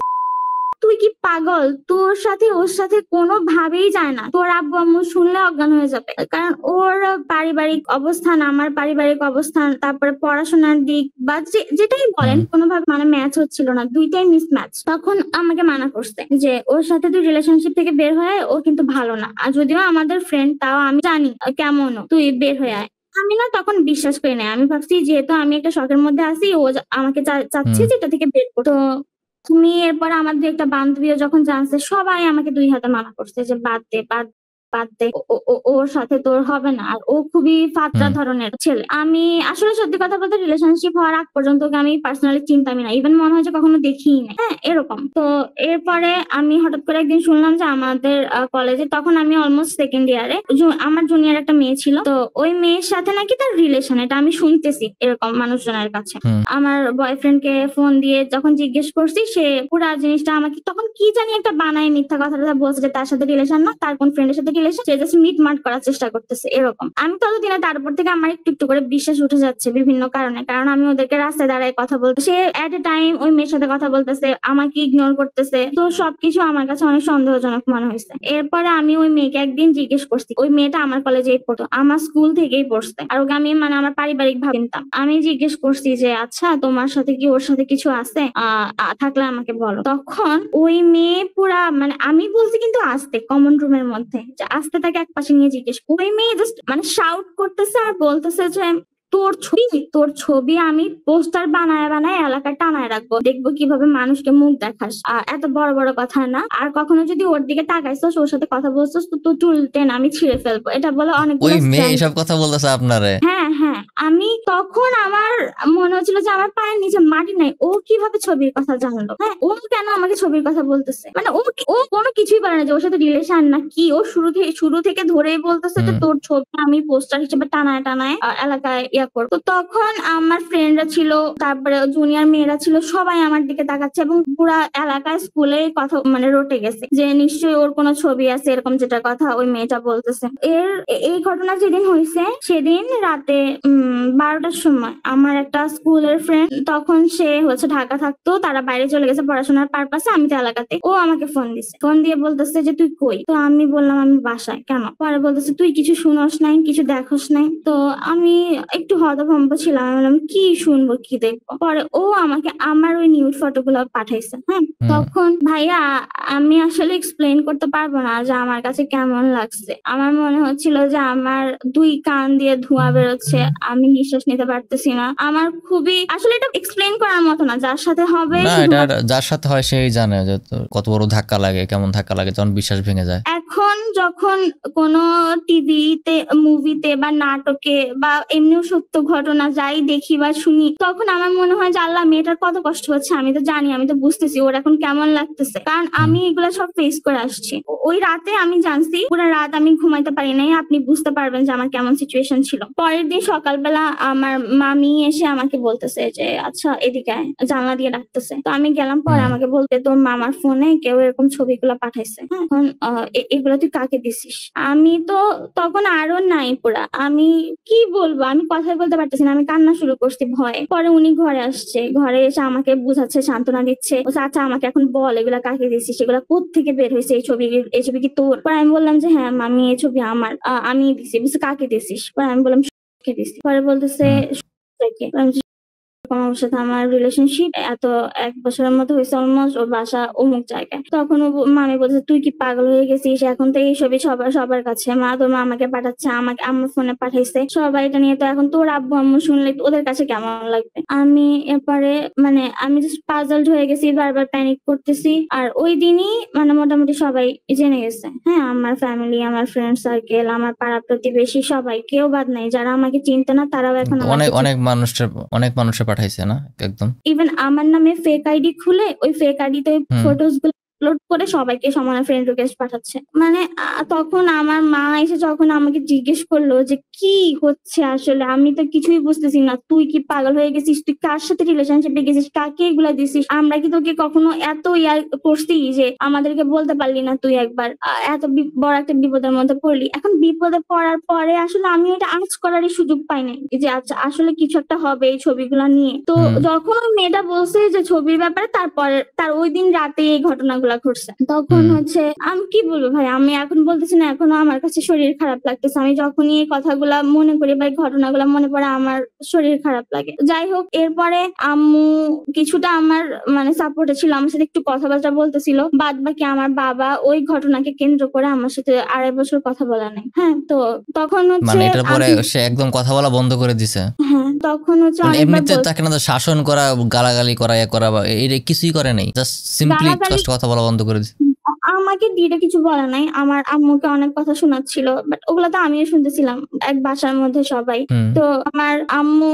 তুই কি পাগল, তোর সাথে ওর সাথে কোনোভাবেই যায় না, তোর আব্বু আম্মু শুনলে অজ্ঞান হয়ে যাবে, কারণ ওর পারিবারিক অবস্থান, আমার পারিবারিক অবস্থান, তারপরে পড়াশোনার দিক বা যেটাই বলেন, কোনোভাবে ম্যাচ হচ্ছিল না, দুইটাই মিস ম্যাচ। তখন আমাকে মানা করছে যে ওর সাথে তুই রিলেশনশিপ থেকে বের হয়ে, ও কিন্তু ভালো না, আর যদিও আমাদের ফ্রেন্ড, তাও আমি জানি কেমন, তুই বের হয়ে আয়। আমি না তখন বিশ্বাস করি না, আমি ভাবছি যেহেতু আমি একটা শখের মধ্যে আছি, ও আমাকে চাচ্ছে যেটা থেকে বের করতে। তো তুমি এরপর আমার যে একটা বান্ধবীও যখন জানছে, সবাই আমাকে দুই হাতে মানা করছে যে বাদ দে, ওর সাথে তোর হবে না, আর ও খুবই ফাত্রা ধরনের ছেলে। আমি আসলে সত্যি কথা বলতে রিলেশনশিপ হওয়ার আগ পর্যন্ত ওকে আমি পার্সোনালি চিনতামই না, ইভেন মনে হয় যে কখনো দেখিই না। হ্যাঁ, এরকম। তো এরপরে আমি হঠাৎ করে একদিন শুনলাম যে আমাদের কলেজে, তখন আমি অলমোস্ট সেকেন্ড ইয়ারে, আমার জুনিয়র একটা মেয়ে ছিল, তো ওই মেয়ের সাথে নাকি তার রিলেশন, এটা আমি শুনতেছি এরকম মানুষজনের কাছে। আমার বয়ফ্রেন্ড কে ফোন দিয়ে যখন জিজ্ঞেস করছি, সে পুরা জিনিসটা আমাকে তখন কি জানি একটা বানায় মিথ্যা কথাটা বলছে যে তার সাথে রিলেশন না, তার কোন ফ্রেন্ডের সাথে রিলেশন, সে জাস্ট মিটমাট করার চেষ্টা করতেছে এরকম। আমি ততদিনে তার উপর থেকে আমার একটু একটু করে বিশ্বাস উঠে যাচ্ছে বিভিন্ন কারণে, কারণ আমি ওদেরকে রাস্তায় দাঁড়ায় কথা বলতে, সে এট এ টাইম ওই মেয়ের সাথে কথা বলতেছে, আমাকে ইগনোর করতেছে, তো সবকিছু আমার কাছে অনেক সন্দেহজনক মনে হয়েছে। এরপরে আমি ওই মেয়েকে একদিন জিজ্ঞেস করছি, ওই মেয়েটা আমার কলেজেই পড়তো, আমার স্কুল থেকেই পড়ছে, আর ওকে আমি আমার পারিবারিক ভাবে চিনতাম। আমি জিজ্ঞেস করছি যে আচ্ছা তোমার সাথে কি ওর সাথে কিছু আছে, থাকলে আমাকে বলো। তখন ওই মেয়ে পুরা আমি বলছি কিন্তু আস্তে, কমন রুমের মধ্যে, যে আস্তে তাকে এক পাশে নিয়ে জিজ্ঞেস, ওই মেয়ে জাস্ট শাউট করতেছে আর বলতেছে যে তোর ছবি আমি পোস্টার বানায় বানায় এলাকায় টানায় রাখবো, দেখবো কিভাবে মানুষকে মুখ দেখাস, এত বড় বড় কথা না, আর কখনো যদি ওর দিকে তাকাইছস, ওর সাথে কথা বলছস, তো চুল টেনে আমি ছিঁড়ে ফেলবো। এটা বলে অনেক। ওই মেয়ে এসব কথা বলতেছে আপনারে? হ্যাঁ হ্যাঁ, আমি তখন আমার মনে হচ্ছিল যে আমার পায়ের নিচে মাটি নাই, ও কিভাবে ছবির কথা জানলো? হ্যাঁ, ও কেন আমাকে ছবির কথা বলতেছে? ও কোনো কিছুই বলে না যে ওর সাথে রিলেশন না কি, ও শুরু থেকে ধরেই বলতেছে যে তোর ছবি আমি পোস্টার হিসেবে টানায় টানায় এলাকায় করব। তো তখন আমার ফ্রেন্ডরা ছিল, তারপরে জুনিয়র মেয়েরা ছিল, সবাই আমার দিকে তাকাচ্ছে, এবং পুরা এলাকায় স্কুলে কথা রটে গেছে যে নিশ্চয়ই ওর কোনো ছবি আছে, এরকম যেটা কথা ওই মেয়েটা বলতেছে। এই ঘটনা যেদিন হয়েছে, সেদিন রাতে 12টার সময় আমার একটা স্কুলের ফ্রেন্ড, তখন সে ঢাকা থাকতো, তারা বাইরে চলে গেছে পড়াশোনার পারপাসে, আমি তো এলাকাতে। ও আমাকে ফোন দিছে, ফোন দিয়ে বলতেছে যে তুই কই? তো আমি বললাম আমি বাসায়। কেন? পরে বলতেছে তুই কিছু শুনস নাই, কিছু দেখোস নাই? তো আমি একটু একটু হতভম্ব ছিলাম। আমি বললাম কি শুনবো কি দেখবো। পরে ও আমাকে আমার ওই নিউড ফটোগুলো পাঠাইছে। হ্যাঁ, তখন ভাইয়া আমি আসলে এক্সপ্লেন করতে পারবো না যে আমার কাছে কেমন লাগছে। আমার মনে হচ্ছিল যে আমার 2 কান দিয়ে ধোঁয়া বেরোচ্ছে, আমি নিঃশ্বাস নিতে পারতেছি না। আমার খুবই আসলে এটা এক্সপ্লেন করার মতো না, যার সাথে হবে না, এটা যার সাথে হয় সেই জানে যে কত বড় ধাক্কা লাগে, কেমন ধাক্কা লাগে যখন বিশ্বাস ভেঙে যায়। এখন যখন কোনো টিভিতে, মুভিতে বা নাটকে বা এমনিও সত্য ঘটনা যাই দেখি বা শুনি, তখন আমার মনে হয় যে আল্লাহ মেয়েটার কত কষ্ট হচ্ছে, আমি তো জানি, আমি তো বুঝতেছি ওর এখন কেমন লাগতেছে, কারণ আমি এগুলো সব ফেস করে আসছি। ওই রাতে আমি জানছি, পুরো রাত আমি ঘুমাইতে পারি নাই। আপনি বুঝতে পারবেন যে আমার কেমন সিচুয়েশন ছিল। পরের দিন সকালবেলা আমার মামি এসে আমাকে বলতেছে যে আচ্ছা এদিকে আয়, জানলা দিয়ে ডাকতেছে। তো আমি গেলাম। পরে আমাকে বলতে তোর মামার ফোনে কেউ এরকম ছবিগুলো পাঠাইছে, এখন এগুলো তুই কাকে দিছিস? আমি তো তখন আরো নাই পুরা, আমি কি বলবো, আমি কথাই বলতে পারতেছি না, আমি কান্না শুরু করছি ভয়ে। পরে উনি ঘরে আসছে, ঘরে এসে আমাকে বুঝাচ্ছে, সান্ত্বনা দিচ্ছে। বলছে আচ্ছা আমাকে এখন বল এগুলা কাকে দিছিস, এগুলা কোত্থেকে বের হয়েছে, এই ছবি কি তোর? পরে আমি বললাম যে হ্যাঁ মামি এই ছবি আমার, আমি দিছি। বলছে কাকে দিছিস? পরে আমি বললাম কে দিছি। পরে বলতেছে আমার সাথে আমার রিলেশনশিপ এত 1 বছরের মতো হয়েছে অলমোস্ট, ওর বাসা অমুক জায়গায়। তখন মামি বলছে তুই কি পাগল হয়ে গেছিস, এখন তো এই ছবি সবার কাছে, মা তোর মামাকে পাঠাচ্ছে, আমাকে আমার ফোনে পাঠাইছে, সবাই এটা নিয়ে, তো এখন তোর আব্বু আম্মু শুনলে ওদের কাছে কেমন লাগবে। আমি এরপরে আমি জাস্ট পাজলড হয়ে গেছি, বারবার প্যানিক করতেছি। আর ওই দিনই মোটামুটি সবাই জেনে গেছে। হ্যাঁ, আমার ফ্যামিলি, আমার ফ্রেন্ড সার্কেল, আমার পাড়া প্রতিবেশী সবাই, কেউ বাদ নাই যারা আমাকে চিনতে না, তারাও এখন অনেক মানুষের পাঠাইছে না একদম। ইভেন আমার নামে ফেক আইডি খুলে ওই ফেক আইডিতে ফটোস গুলো আপলোড করে সবাইকে সমান ফ্রেন্ড রিকোয়েস্ট পাঠাচ্ছে। তখন আমার মা এসে যখন আমাকে জিজ্ঞেস করলো যে কি হচ্ছে আসলে, আমি তো কিছুই বুঝতেছি না, তুই কি পাগল হয়ে গেছিস, তুই কার সাথে রিলেশনশিপে গেছিস, কাকে এগুলা দিছিস, আমরা কি তোকে কখনো এত ইয়ার করছি যে আমাদেরকে বলতে পারলি না তুই একবার, এত বড় একটা বিপদের মধ্যে পড়লি। এখন বিপদে পড়ার পরে আসলে আমি এটা আঁচ করারই সুযোগ পাই নাই যে আচ্ছা আসলে কিছু একটা হবে এই ছবিগুলা নিয়ে। তো যখন ওই মেয়েটা বলছে যে ছবির ব্যাপারে, তারপরে তার ওই দিন রাতে এই ঘটনাগুলা ঘটছে, তখন আমি কি বলবো ভাই, আমি এখন বলতেছি না, এখনো আমার কাছে শরীর খারাপ লাগতেছে। আমি যখনই এই কথাগুলা মনে করি বা ঘটনাগুলা মনে পড়ে আমার শরীর খারাপ লাগে। যাই হোক, এরপরে আম্মু কিছুটা আমার সাপোর্টে ছিল, আমার সাথে একটু কথাবার্তা বলতেছিল। বাদ বাকি আমার বাবা ওই ঘটনাকে কেন্দ্র করে আমার সাথে 2.5 বছর কথা বলা নাই। হ্যাঁ, তো তখন এটার পরে সে একদম কথা বলা বন্ধ করে দিছে। হ্যাঁ, তখন এমনিতে তাকে না শাসন করা, গালাগালি করা, এটা কিছুই করে নাই, জাস্ট সিম্পলি কথা বলা বন্ধ করে দিছে। আমাকে ডিরেক্ট কিছু বলে নাই, আমার আম্মুকে অনেক কথা শোনাচ্ছিল, বাট ওগুলা তো আমিও শুনতেছিলাম এক বাসার মধ্যে সবাই। তো আমার আম্মু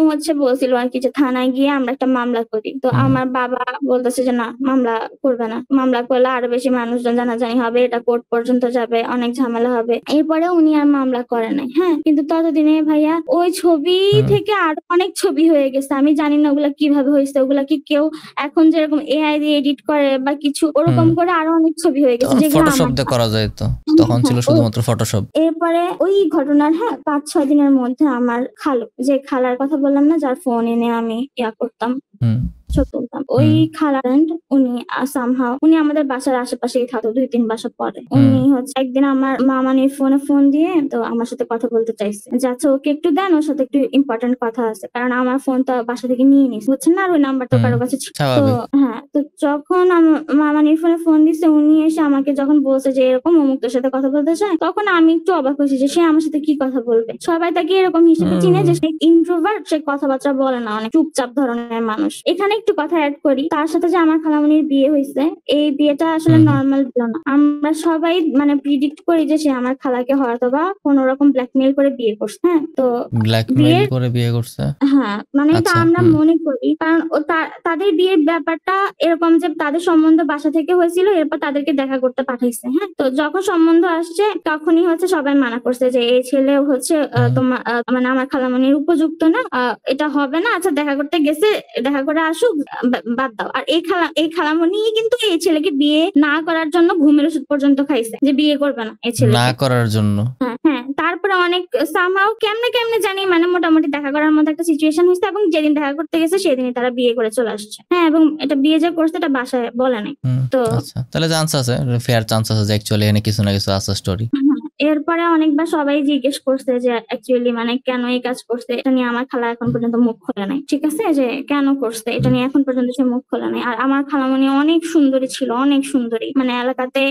বলছিল আর কি যে থানায় গিয়ে আমরা একটা মামলা করি। তো আমার বাবা বলতেছে যে না, মামলা করবে না, মামলা করলে আরো বেশি মানুষজন জানাজানি হবে, এটা কোর্ট পর্যন্ত যাবে, অনেক ঝামেলা হবে। এরপরে উনি আর মামলা করে নাই। হ্যাঁ, কিন্তু ততদিনে ভাইয়া ওই ছবি থেকে আরো অনেক ছবি হয়ে গেছে। আমি জানি না ওগুলা কিভাবে হয়েছে, ওগুলা কি কেউ এখন যেরকম এআই দিয়ে এডিট করে বা কিছু ওরকম করে আরো অনেক ছবি হয়ে গেছে, ফটোশপ দিয়ে করা যায়। তো তখন ছিল শুধুমাত্র ফটোশপ। এরপরে ওই ঘটনার 5-6 দিনের মধ্যে আমার যে খালার কথা বললাম না, যার ফোন এনে আমি করতাম, ওই খালা উনি আমাদের বাসার আশেপাশেই থাকতো, 2-3 বাসা পরে। উনি একদিন আমার মামানির ফোন দিয়ে তো আমার সাথে কথা বলতে চাইছে যে আচ্ছা ওকে একটু দেন, ওর সাথে একটু ইম্পর্টেন্ট কথা আছে, কারণ আমার ফোন তো বাসা থেকে নিয়ে নিস, বুঝছেন না, আর ওই নাম্বারটা কারো কাছে ছিল। তো হ্যাঁ, তো যখন মামানির ফোন দিচ্ছে, উনি এসে আমাকে যখন বলছে যে এরকম অমুকটার সাথে কথা বলতে চায়, তখন আমি একটু অবাক হয়েছি যে সে আমার সাথে কি কথা বলবে। সবাই তাকে এরকম হিসেবে চিনে যে সে ইন্ট্রোভার্ট, সে কথাবার্তা বলে না, অনেক চুপচাপ ধরনের মানুষ। এখানে একটু কথা অ্যাড করি, তার সাথে যে আমার খালামণির বিয়ে হয়েছে, এই বিয়েটা আসলে নর্মাল বিয়ে না। আমরা সবাই প্রিডিক্ট করি যে সে আমার খালাকে হয়তো বা কোনো রকম ব্ল্যাকমেইল করে বিয়ে করছে। হ্যাঁ, তো ব্ল্যাকমেইল করে বিয়ে করছে। হ্যাঁ, এটা আমরা মনে করি, কারণ তাদের বিয়ের ব্যাপারটা এরকম যে তাদের সম্বন্ধ বাসা থেকে হয়েছিল, এরপর তাদেরকে দেখা করতে পাঠাইছে। হ্যাঁ, তো যখন সম্বন্ধ আসছে তখনই সবাই মানা করছে যে এই ছেলে তোমার আমার খালামণির উপযুক্ত না, এটা হবে না, আচ্ছা দেখা করতে গেছে, দেখা করে আসুক, বাদ দাও। আর এই খালামণি কিন্তু এই ছেলেকে বিয়ে না করার জন্য ঘুমের ওষুধ পর্যন্ত খাইছে, যে বিয়ে করবে না এই ছেলে না করার জন্য। হ্যাঁ, তারপরে অনেক সামহাও কেমনে জানি মোটামুটি দেখা করার মতো একটা সিচুয়েশন হয়েছে, এবং যেদিন দেখা করতে গেছে সেদিনই তারা বিয়ে করে চলে আসছে। হ্যাঁ, এবং এটা বিয়ে যে করছে এটা বাসায় বলে নাই। তো তাহলে চান্স আছে, ফেয়ার চান্স আছে যে অ্যাকচুয়ালি এখানে কিছু না কিছু আছে স্টোরি। এরপরে অনেকবার সবাই জিজ্ঞেস করছে যে অ্যাকচুয়ালি মানে কেন এই কাজ করছে, এটা নিয়ে আমার খালা এখন পর্যন্ত মুখ খোলে নাই। ঠিক আছে, যে কেন করছে এটা নিয়ে এখন পর্যন্ত সে মুখ খোলে নাই। আর আমার খালামণি অনেক সুন্দরী ছিল, অনেক সুন্দরী, মানে এলাকাতে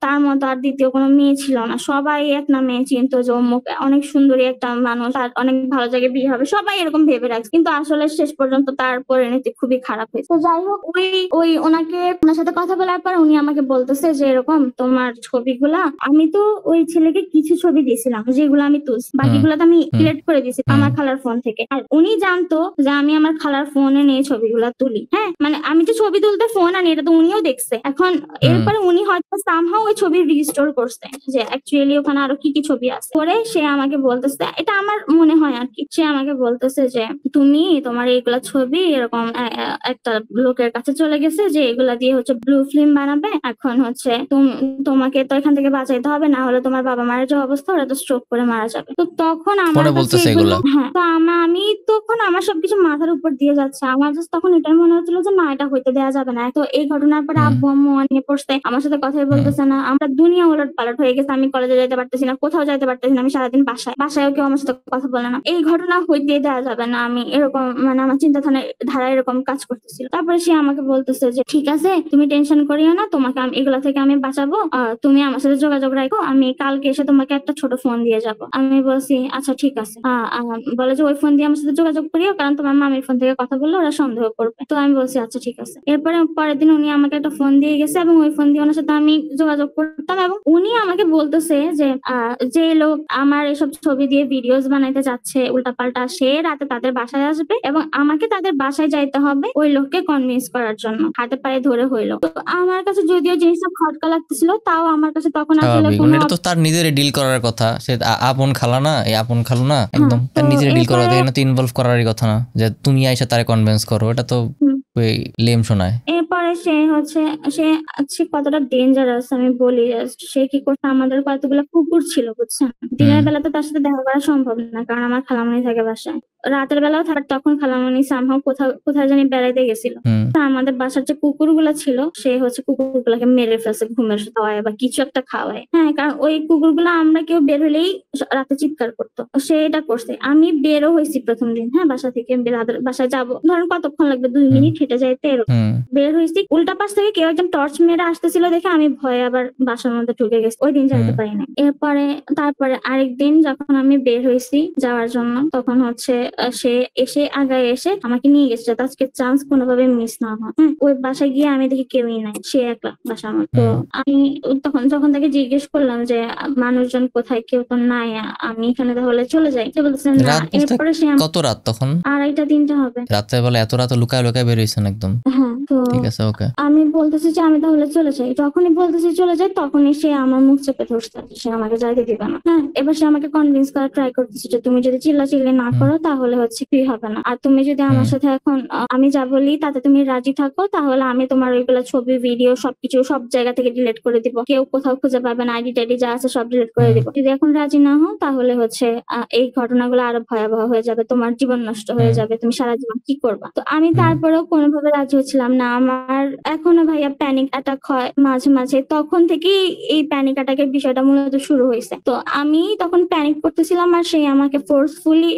তার মতো আর দ্বিতীয় কোনো মেয়ে ছিল না। সবাই এক নামে চিনতো যে অমুক অনেক সুন্দরী একটা মানুষ, আর অনেক ভালো জায়গায় বিয়ে হবে, সবাই এরকম ভেবে রাখছে। কিন্তু আসলে শেষ পর্যন্ত তার পরিণতি খুবই খারাপ হয়েছে। তো যাই হোক, ওনার সাথে কথা বলার পর উনি আমাকে বলতেছে যে এরকম তোমার ছবিগুলা, আমি তো ওই ছেলেকে কিছু ছবি দিয়েছিলাম যেগুলো আমি তুলছি, বাকিগুলো তো আমি ডিলিট করে দিয়েছি আমার খালার ফোন থেকে। আর উনি জানতো যে আমি আমার খালার ফোনে নিয়ে ছবিগুলা তুলি। হ্যাঁ, মানে আমি তো ছবি তুলতে ফোন আনি, এটা তো উনিও দেখছে। এখন এরপরে উনি হয়তো সামহাও ওই ছবি রিস্টোর করছে যে অ্যাকচুয়ালি ওখানে আরো কি কি ছবি আছে। পরে সে আমাকে বলতেছে, এটা আমার মনে হয় আর কি, সে আমাকে বলতেছে যে তুমি তোমার এইগুলা ছবি এরকম একটা লোকের কাছে চলে গেছে যে এগুলা দিয়ে হচ্ছে ব্লু ফিল্ম বানাবে। এখন হচ্ছে তোমাকে তো এখান থেকে বাঁচাইতে হবে, না হলে তোমার বাবা মায়ের যে অবস্থা ওরা তো স্ট্রোক করে মারা যাবে। তো তখন আমার কাছে হ্যাঁ, তো আমি তখন আমার সবকিছু মাথার উপর দিয়ে যাচ্ছে। আমার জাস্ট তখন এটাই মনে হচ্ছিল যে না, এটা হইতে দেওয়া যাবে না। তো এই ঘটনার পরে আব্বু আম্মু নিয়ে পড়ছে, আমার সাথে কথাই বলতেছে না। আমরা দুনিয়া উলট পালট হয়ে গেছে, আমি কলেজে যাইতে পারতেছি না, কোথাও যাইতে পারতেছি না, আমি সারাদিন বাসায়ও কেউ আমার সাথে কথা বলে না। এই ঘটনা হইতে দেওয়া যাবে না, আমি এরকম মানে আমার ধারা এরকম কাজ করতেছিল। তারপরে সে আমাকে বলতেছে যে ঠিক আছে, তুমি টেনশন করিও না, তোমাকে এগুলা থেকে আমি বাঁচাবো, তুমি আমার সাথে যোগাযোগ রাখো, আমি কালকে এসে তোমাকে একটা ছোট ফোন দিয়ে যাব। আমি বলছি আচ্ছা ঠিক আছে। বলে যে ওই ফোন দিয়ে আমার সাথে যোগাযোগ করিও, কারণ তোমার মামির ফোন থেকে কথা বললে ওরা সন্দেহ করবে। তো আমি বলছি আচ্ছা ঠিক আছে। এরপরে পরের দিন উনি আমাকে একটা ফোন দিয়ে গেছে এবং ওই ফোন দিয়ে ওনার সাথে আমি যোগাযোগ করতাম। এবং উনি আমাকে বলতেছে যে লোক আমার এসব ছবি দিয়ে ভিডিওস বানাইতে যাচ্ছে উল্টাপাল্টা, সে রাতে তাদের বাসায় আসবে এবং আমাকে তাদের বাসায় যাইতে হবে ওই লোককে কনভিন্স করার জন্য, হাতে পায়ে ধরে হইলো। তো আমার কাছে যদিও জিনিসটা খটকা লাগতেছিল, তাও আমার কাছে তখন আসলে এটা তো তার নিজের ডিল করার কথা। সে আপন খালা না, এই আপন খালু না, একদম তার নিজের ডিল করার কথা, এখানে তো ইনভলভ করারই কথা না যে তুমি আইসা তারে কনভিন্স করো। এটা তো লেম শোনায়। এরপরে সে কতটা ডেঞ্জারাস আমি বলি। সে কি করছে, আমাদের কতগুলো কুকুর ছিল বুঝছেন। দিনের বেলা তো তার সাথে দেখা করা সম্ভব না, কারণ আমার খালামণি থাকে বাসায়। রাতের বেলাও থাকার, তখন খালামণি সামহাও কোথায় জানি বেড়াইতে গেছিল। আমাদের বাসার যে কুকুরগুলা ছিল, সে হচ্ছে কুকুরগুলাকে মেরে ফেলছে, ঘুমের খাওয়ায় বা কিছু একটা খাওয়ায়। হ্যাঁ, কারণ ওই কুকুরগুলা আমরা কেউ বের হলেই রাতে চিৎকার করতো, সে এটা করছে। আমি বেরও হয়েছি প্রথম দিন, হ্যাঁ, বাসা থেকে বাসায় যাবো, ধরেন কতক্ষণ লাগবে, 2 মিনিট হেঁটে যাইতে, এরকম বের হয়েছি। উল্টা পাশ থেকে কেউ একজন টর্চ মেরে আসতেছিল দেখে আমি ভয়ে আবার বাসার মধ্যে ঢুকে গেছি, ওই দিন যাইতে পারি না। তারপরে আরেকদিন যখন আমি বের হয়েছি যাওয়ার জন্য, তখন হচ্ছে সে আগায় এসে আমাকে নিয়ে গেছে যাতে আজকে চান্স কোনোভাবে মিস না হয়। ওই বাসায় গিয়ে আমি দেখি কেউই নাই, সে একলা বাসার মধ্যে। তো আমি যখন তাকে জিজ্ঞেস করলাম যে মানুষজন কোথায়, কেউ তো নাই, আমি এখানে তাহলে চলে যাই। সে বলছে না। এরপরে সে কত রাত তখন? 2:30-3টা হবে। রাতে বলে এত রাত লুকায় বের হইছেন একদম? হ্যাঁ। তো ঠিক আছে, ওকে। আমি বলতেছি যে আমি তাহলে চলে যাই। যখনই বলতেছি চলে যাই, তখনই সে আমার মুখ চেপে ধরছে, সে আমাকে যাইতে দিবে না। হ্যাঁ, এবার সে আমাকে কনভিন্স করার ট্রাই করতেছে যে তুমি যদি চিল্লাচিল্লি না করো তাহলে হচ্ছে কি হবে না, আর তুমি যদি আমার সাথে এখন আমি যা বলি তাতে তুমি রাজি থাকো, তাহলে আমি তোমার ওইগুলা ছবি ভিডিও সবকিছু সব জায়গা থেকে ডিলিট করে দিব, কেউ কোথাও খুঁজে পাবে না, আইডি টাইডি যা আছে সব ডিলিট করে দিব। যদি এখন রাজি না হও তাহলে হচ্ছে এই ঘটনাগুলো আরো ভয়াবহ হয়ে যাবে, তোমার জীবন নষ্ট হয়ে যাবে, তুমি সারা জীবন কি করবা। তো আমি তারপরেও কোনোভাবে রাজি হচ্ছিলাম না। আমার এখনো ভাইয়া প্যানিক অ্যাটাক হয় মাঝে মাঝে, তখন থেকেই এই প্যানিক অ্যাটাকের বিষয়টা মূলত শুরু হয়েছে। তো আমি তখন প্যানিক করতেছিলাম আর সে আমাকে ফোর্সফুলি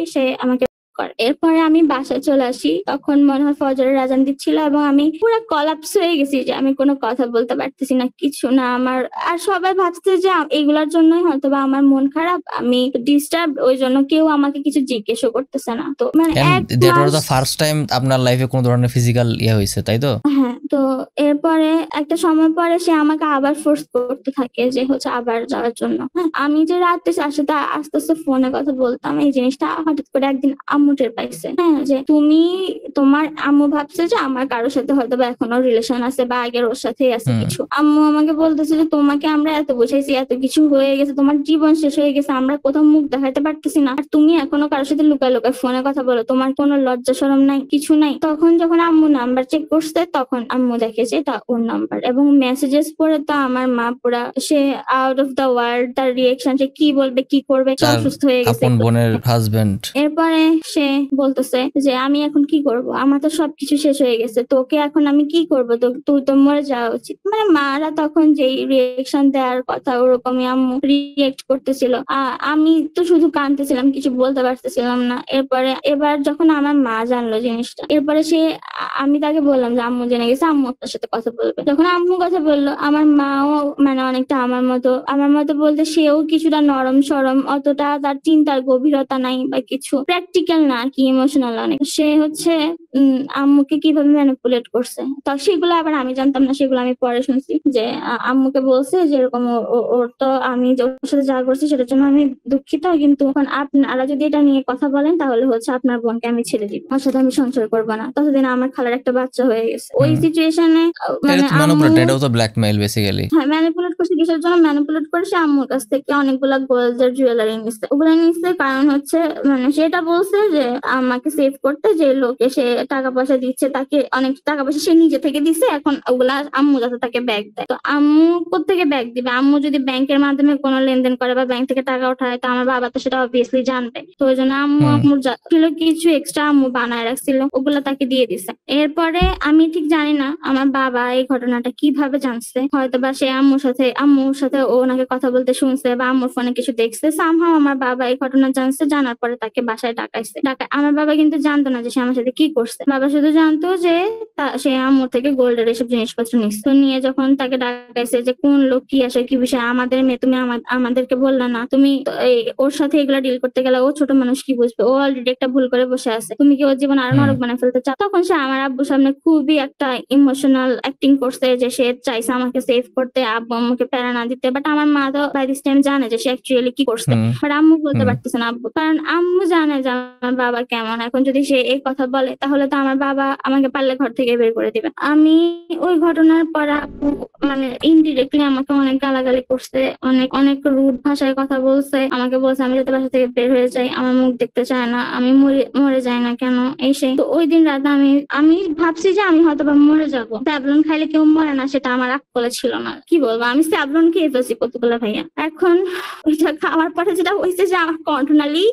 এরপরে আমি বাসায় চলে আসি, তখন মনে হয় ফজরের আজান দিচ্ছিল এবং আমি পুরো কলাপস হয়ে গেছি যে আমি কোনো কথা বলতে পারতেছি না, কিছু না। আমার আর সবাই ভাবছে যে এইগুলোর জন্যই হয়তো বা আমার মন খারাপ, আমি ডিস্টার্ব, ওই জন্য কেউ আমাকে কিছু জিজ্ঞেসও করতেছে না। তো মানে ফার্স্ট টাইম আপনার লাইফে কোনো ধরনের ফিজিক্যাল হয়েছে, তাই তো? হ্যাঁ। তো এরপরে একটা সময় পরে সে আমাকে আবার ফোর্স করতে থাকে যে হচ্ছে আবার যাওয়ার জন্য। আমি যে রাতে আস্তে আস্তে ফোনে কথা বলতাম, এই জিনিসটা হঠাৎ করে একদিন আম্মু টের পাইছে। হ্যাঁ, যে তোমার আম্মু ভাবছে যে আমার কারোর সাথে হয়তো বা এখনো রিলেশন আছে বা আগের ওর সাথেই আছে কিছু। আম্মু আমাকে বলতেছে যে তোমাকে আমরা এত বুঝাইছি, এত কিছু হয়ে গেছে, তোমার জীবন শেষ হয়ে গেছে, আমরা কোথাও মুখ দেখাতে পারতেছি না, আর তুমি এখনো কারোর সাথে লুকায় লুকায় ফোনে কথা বলো, তোমার কোনো লজ্জা শরম নাই, কিছু নাই। তখন যখন আম্মু নাম্বার চেক করছে, তখন আম্মু দেখেছে এটা ওর নাম্বার, এবং মেসেজেস পড়ে তো আমার মা পুরা সে আউট অফ দা ওয়ার্ল্ড, তার রিয়েকশন, সে কি বলবে কি করবে সব সুস্থ হয়ে গেছে। আপন বোনের হাজবেন্ড। এরপরে সে সে বলতেছে যে আমি এখন কি করব, আমার তো সবকিছু শেষ হয়ে গেছে, তোকে এখন আমি কি করব, তুই তো মরে যাওয়া উচিত। মানে মারা তখন যেই রিয়েকশন দেওয়ার কথা ওরকমই আম্মু রিয়েক্ট করতেছিল। আমি তো শুধু কাঁদতেছিলাম, কিছু বলতে পারতেছিলাম না। এবার যখন আমার মা জানলো জিনিসটা, এরপরে আমি তাকে বললাম যে আম্মু জেনে গেছে, আম্মু আপনার সাথে কথা বলবে। যখন আম্মু কথা বললো, আমার মাও মানে অনেকটা আমার মতো বলতে সেও কিছুটা নরম সরম, অতটা তার চিন্তার গভীরতা নাই বা কিছু, প্র্যাকটিক্যাল না আর কি, ইমোশনাল অনেক। সে হচ্ছে আম্মুকে কিভাবে ম্যানিপুলেট করছে, তো সেগুলো আবার আমি জানতাম না, সেগুলো আমি পরে শুনছি যে আম্মুকে বলছে যে এরকম ওর তো আমি ওর সাথে যা করছি সেটার জন্য আমি দুঃখিত, কিন্তু এখন আপনারা যদি এটা নিয়ে কথা বলেন তাহলে হচ্ছে আপনার বোনকে আমি ছেড়ে দিব, ওর সাথে আমি সংসার করবো না। ততদিন আমার খালার একটা বাচ্চা হয়ে গেছে। ওই সিচুয়েশনে মানে এটাও তো ব্ল্যাকমেইল বেসিক্যালি। হ্যাঁ, ম্যানিপুলেট করছে। কিসের জন্য ম্যানিপুলেট করেছে? আম্মুর কাছ থেকে অনেকগুলা গোল্ডের জুয়েলারি নিচ্ছে। ওগুলা নিচ্ছে কারণ হচ্ছে মানে সেটা বলছে যে আমাকে সেভ করতে, যে লোকে সে টাকা পয়সা দিচ্ছে তাকে অনেক টাকা পয়সা সে নিজে থেকে দিচ্ছে, এখন ওগুলা আম্মু যাতে তাকে ব্যাগ দেয়। তো আম্মু কোত্থেকে ব্যাগ দিবে? আম্মু যদি ব্যাংকের মাধ্যমে কোনো লেনদেন করে বা ব্যাংক থেকে টাকা ওঠায়, তো আমার বাবা তো সেটা অবভিয়াসলি জানবে। তো ওই জন্য আম্মুর ছিল কিছু এক্সট্রা আম্মু বানায় রাখছিল, ওগুলা তাকে দিয়ে দিছে। এরপরে আমি ঠিক জানি না আমার বাবা এই ঘটনাটা কিভাবে জানছে, হয়তো বা সে আম্মুর সাথে ও ওনাকে কথা বলতে শুনছে বা আম্মুর ফোনে কিছু দেখছে। সামহাও আমার বাবা এই ঘটনা জানছে, জানার পরে তাকে বাসায় ডাকাইছে। আমার বাবা কিন্তু জানতো না যে সে আমার সাথে কি করছে। বাবা শুধু জানতো যে সে আম্মুর থেকে গোল্ডের এসব জিনিসপত্র নিচ্ছে। তো নিয়ে যখন তাকে ডাকাইছে যে কোন লোক কি আসে কি বিষয়, আমাদের মেয়ে, তুমি আমাদেরকে বললে না, তুমি ওর সাথে এগুলা ডিল করতে গেলে ও ছোট মানুষ কি বুঝবে, ও অলরেডি একটা ভুল করে বসে আছে, তুমি কি ওর জীবন আরো নরক বানায় ফেলতে চাও? তখন সে আমার আব্বুর সামনে খুবই একটা ইমোশনাল অ্যাক্টিং করছে যে সে চাইছে আমাকে সেভ করতে, আব্বু আম্মুকে প্যারা না দিতে। বাট আমার মা তো বাই দিস টাইম জানে যে সে অ্যাকচুয়ালি কি করছে, বাট আম্মু বলতে পারতেছে না আব্বু, কারণ আম্মু জানে যে আমার বাবা কেমন। এখন যদি সে এই কথা বলে তাহলে তো আমার বাবা আমাকে পারলে ঘর থেকে বের করে দিবে। আমি ওই ঘটনার পর আব্বু মানে ইনডিরেক্টলি আমাকে অনেক গালাগালি করছে, অনেক রুড ভাষায় কথা বলছে, আমাকে বলছে আমি যাতে বাসা থেকে বের হয়ে যাই, আমার মুখ দেখতে চায় না, আমি মরে যাই না কেন, এই সেই। তো ওই দিন রাতে আমি ভাবছি যে আমি হয়তো বা মরে যাবো। ট্যাবলন খাইলে কেউ মরে না, সেটা আমার আকলে ছিল না। কি বলবো, আমি ট্যাবলন খেয়ে ফেলছি কতগুলো ভাইয়া। এখন ওইটা খাওয়ার পরে যেটা হয়েছে যে আমার কন্ট্রোনালি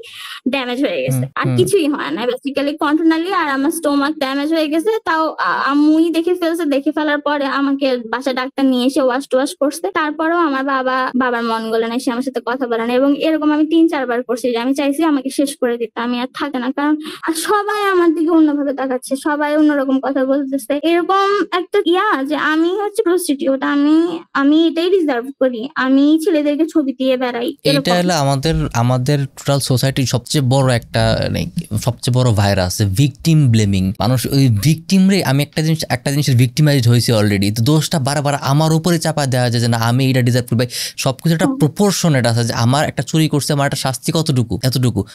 ড্যামেজ হয়ে গেছে, আর কিছুই হয় না। বেসিক্যালি কন্ট্রোনালি আর আমার স্টোমাক ড্যামেজ হয়ে গেছে। তাও আম্মুই দেখে ফেলছে। দেখে ফেলার পরে আমাকে বাসায় ডাক্তার নিয়ে এসে ওয়াশ টুয়াশ করছে। তারপরেও আমার বাবার মন গলে না, সে আমার সাথে কথা বলে না। এবং এরকম আমি 3-4 বার করছি যে আমি চাইছি আমাকে শেষ করে দিতে, আমি আর থাকে না। কারণ সবাই আমার দিকে অন্যভাবে তাকাচ্ছে, সবাই অন্যরকম কথা বলতেছে। এরকম একটা যে আমি হচ্ছে প্রস্টিটিউট, আমি এটাই রিজার্ভ করি, আমি ছেলেদেরকে ছবি দিয়ে বেড়াই। এটা হলো আমাদের টোটাল সোসাইটির সবচেয়ে বড় সবচেয়ে বড় ভাইরাস, ভিকটিম ব্লেমিং। মানুষ ওই ভিকটিম রে, আমি একটা জিনিসের ভিকটিমাইজড হয়েছে অলরেডি, তো দোষটা বারবার আমার উপরে চাপা দেওয়া যায় যে না আমি এটা ডিজার্ভ করি। সবকিছু একটা প্রপোর্শনেট আছে যে আমার একটা চুরি করছে, আমার একটা শাস্তি এতটুকু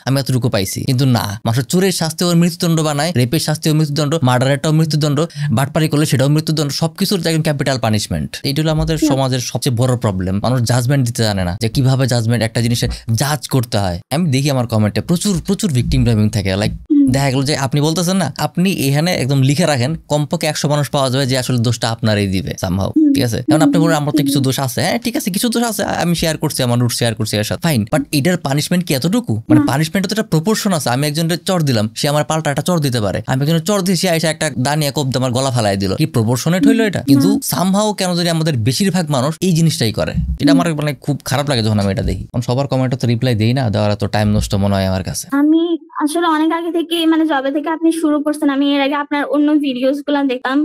আমি এতটুকু পাইছি। কিন্তু না, মানুষের চুরির শাস্তি ওর মৃত্যুদণ্ড বানায়, রেপের শাস্তি ওর মৃত্যুদণ্ড, মার্ডারেরটাও মৃত্যুদণ্ড, বাটপারি করলে সেটাও মৃত্যুদণ্ড, সবকিছুর একদম ক্যাপিটাল পানিশমেন্ট। এইটা হলো আমাদের সমাজের সবচেয়ে বড় প্রবলেম। মানুষ জাজমেন্ট দিতে জানে না, যে কিভাবে জাজমেন্ট একটা জিনিসের জাজ করতে হয়। আমি দেখি আমার কমেন্টে প্রচুর ভিকটিম ব্লেমিং থাকে। লাইক দেখা গেল যে আপনি বলতেছেন না, আপনি এখানে একদম লিখে রাখেন কমপক্ষে 100 মানুষ পাওয়া যাবে যে আসলে দোষটা আপনারই দিবে সামহাউ, ঠিক আছে? কারণ আপনি বলেন আমার তো কিছু দোষ আছে, হ্যাঁ ঠিক আছে কিছু দোষ আছে, আমি শেয়ার করছি, আমার রুট শেয়ার করছি এর সাথে, ফাইন। বাট এটার পানিশমেন্ট কি এতটুকু? মানে পানিশমেন্ট তো একটা প্রপোর্শন আছে। আমি একজনের চর দিলাম, সে আমার পাল্টা একটা চর দিতে পারে। আমি একজনের চর দিয়ে সে এসে একটা দানিয়া কোপ আমার গলা ফালাই দিল, কি প্রপোর্শনেট হইলো এটা? কিন্তু সামহাউ কেন যদি আমাদের বেশিরভাগ মানুষ এই জিনিসটাই করে, এটা আমার মানে খুব খারাপ লাগে যখন আমি এটা দেখি। সবার কমেন্টে তো রিপ্লাই দেই না, দেওয়ার তো টাইম নষ্ট মনে হয় আমার কাছে। আমি আসলে অনেক আগে থেকে মানে যবে থেকে আপনি শুরু করছেন, আমি এর আগে আপনার অন্য ভিডিওস গুলা দেখতাম।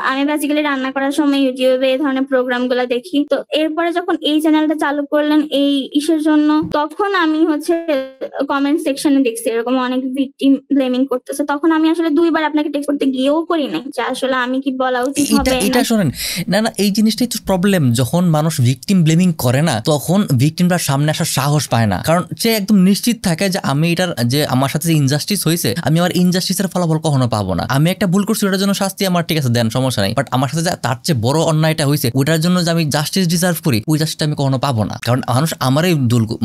আমি বেসিক্যালি রান্না করার সময় ইউটিউবে এই ধরনের প্রোগ্রাম গুলা দেখি। তো এরপরে যখন এই চ্যানেলটা চালু করলেন এই ইস্যুর জন্য, তখন আমি হচ্ছে কমেন্ট সেকশনে দেখছি এরকম অনেক ভিকটিম ব্লেমিং করতেছে। তখন আমি আসলে 2 বার আপনাকে টেক্সট করতে গিয়েও করি নাই যে আসলে আমি কি বলা উচিত হবে। এটা শোনেন, না এই জিনিসটাই তো প্রবলেম। যখন মানুষ ভিকটিম ব্লেমিং করে না, তখন ভিকটিমরা সামনে আসার সাহস পায় না, কারণ সে একদম নিশ্চিত থাকে যে আমি এটার যে আমার সাথে ইনজাস্টিস হয়েছে, আমি আমার ইনজাস্টিসের ফলাফল কখনো পাবো না। আমি একটা ভুল করছি, ওটার জন্য শাস্তি আমার ঠিক আছে দেন, সমস্যা নাই। বাট আমার সাথে তার চেয়ে বড় অন্যায়টা হয়েছে, ওটার জন্য যে আমি জাস্টিস ডিজার্ভ করি, ওই জাস্টিসটা আমি কখনো পাবো না। কারণ মানুষ আমারই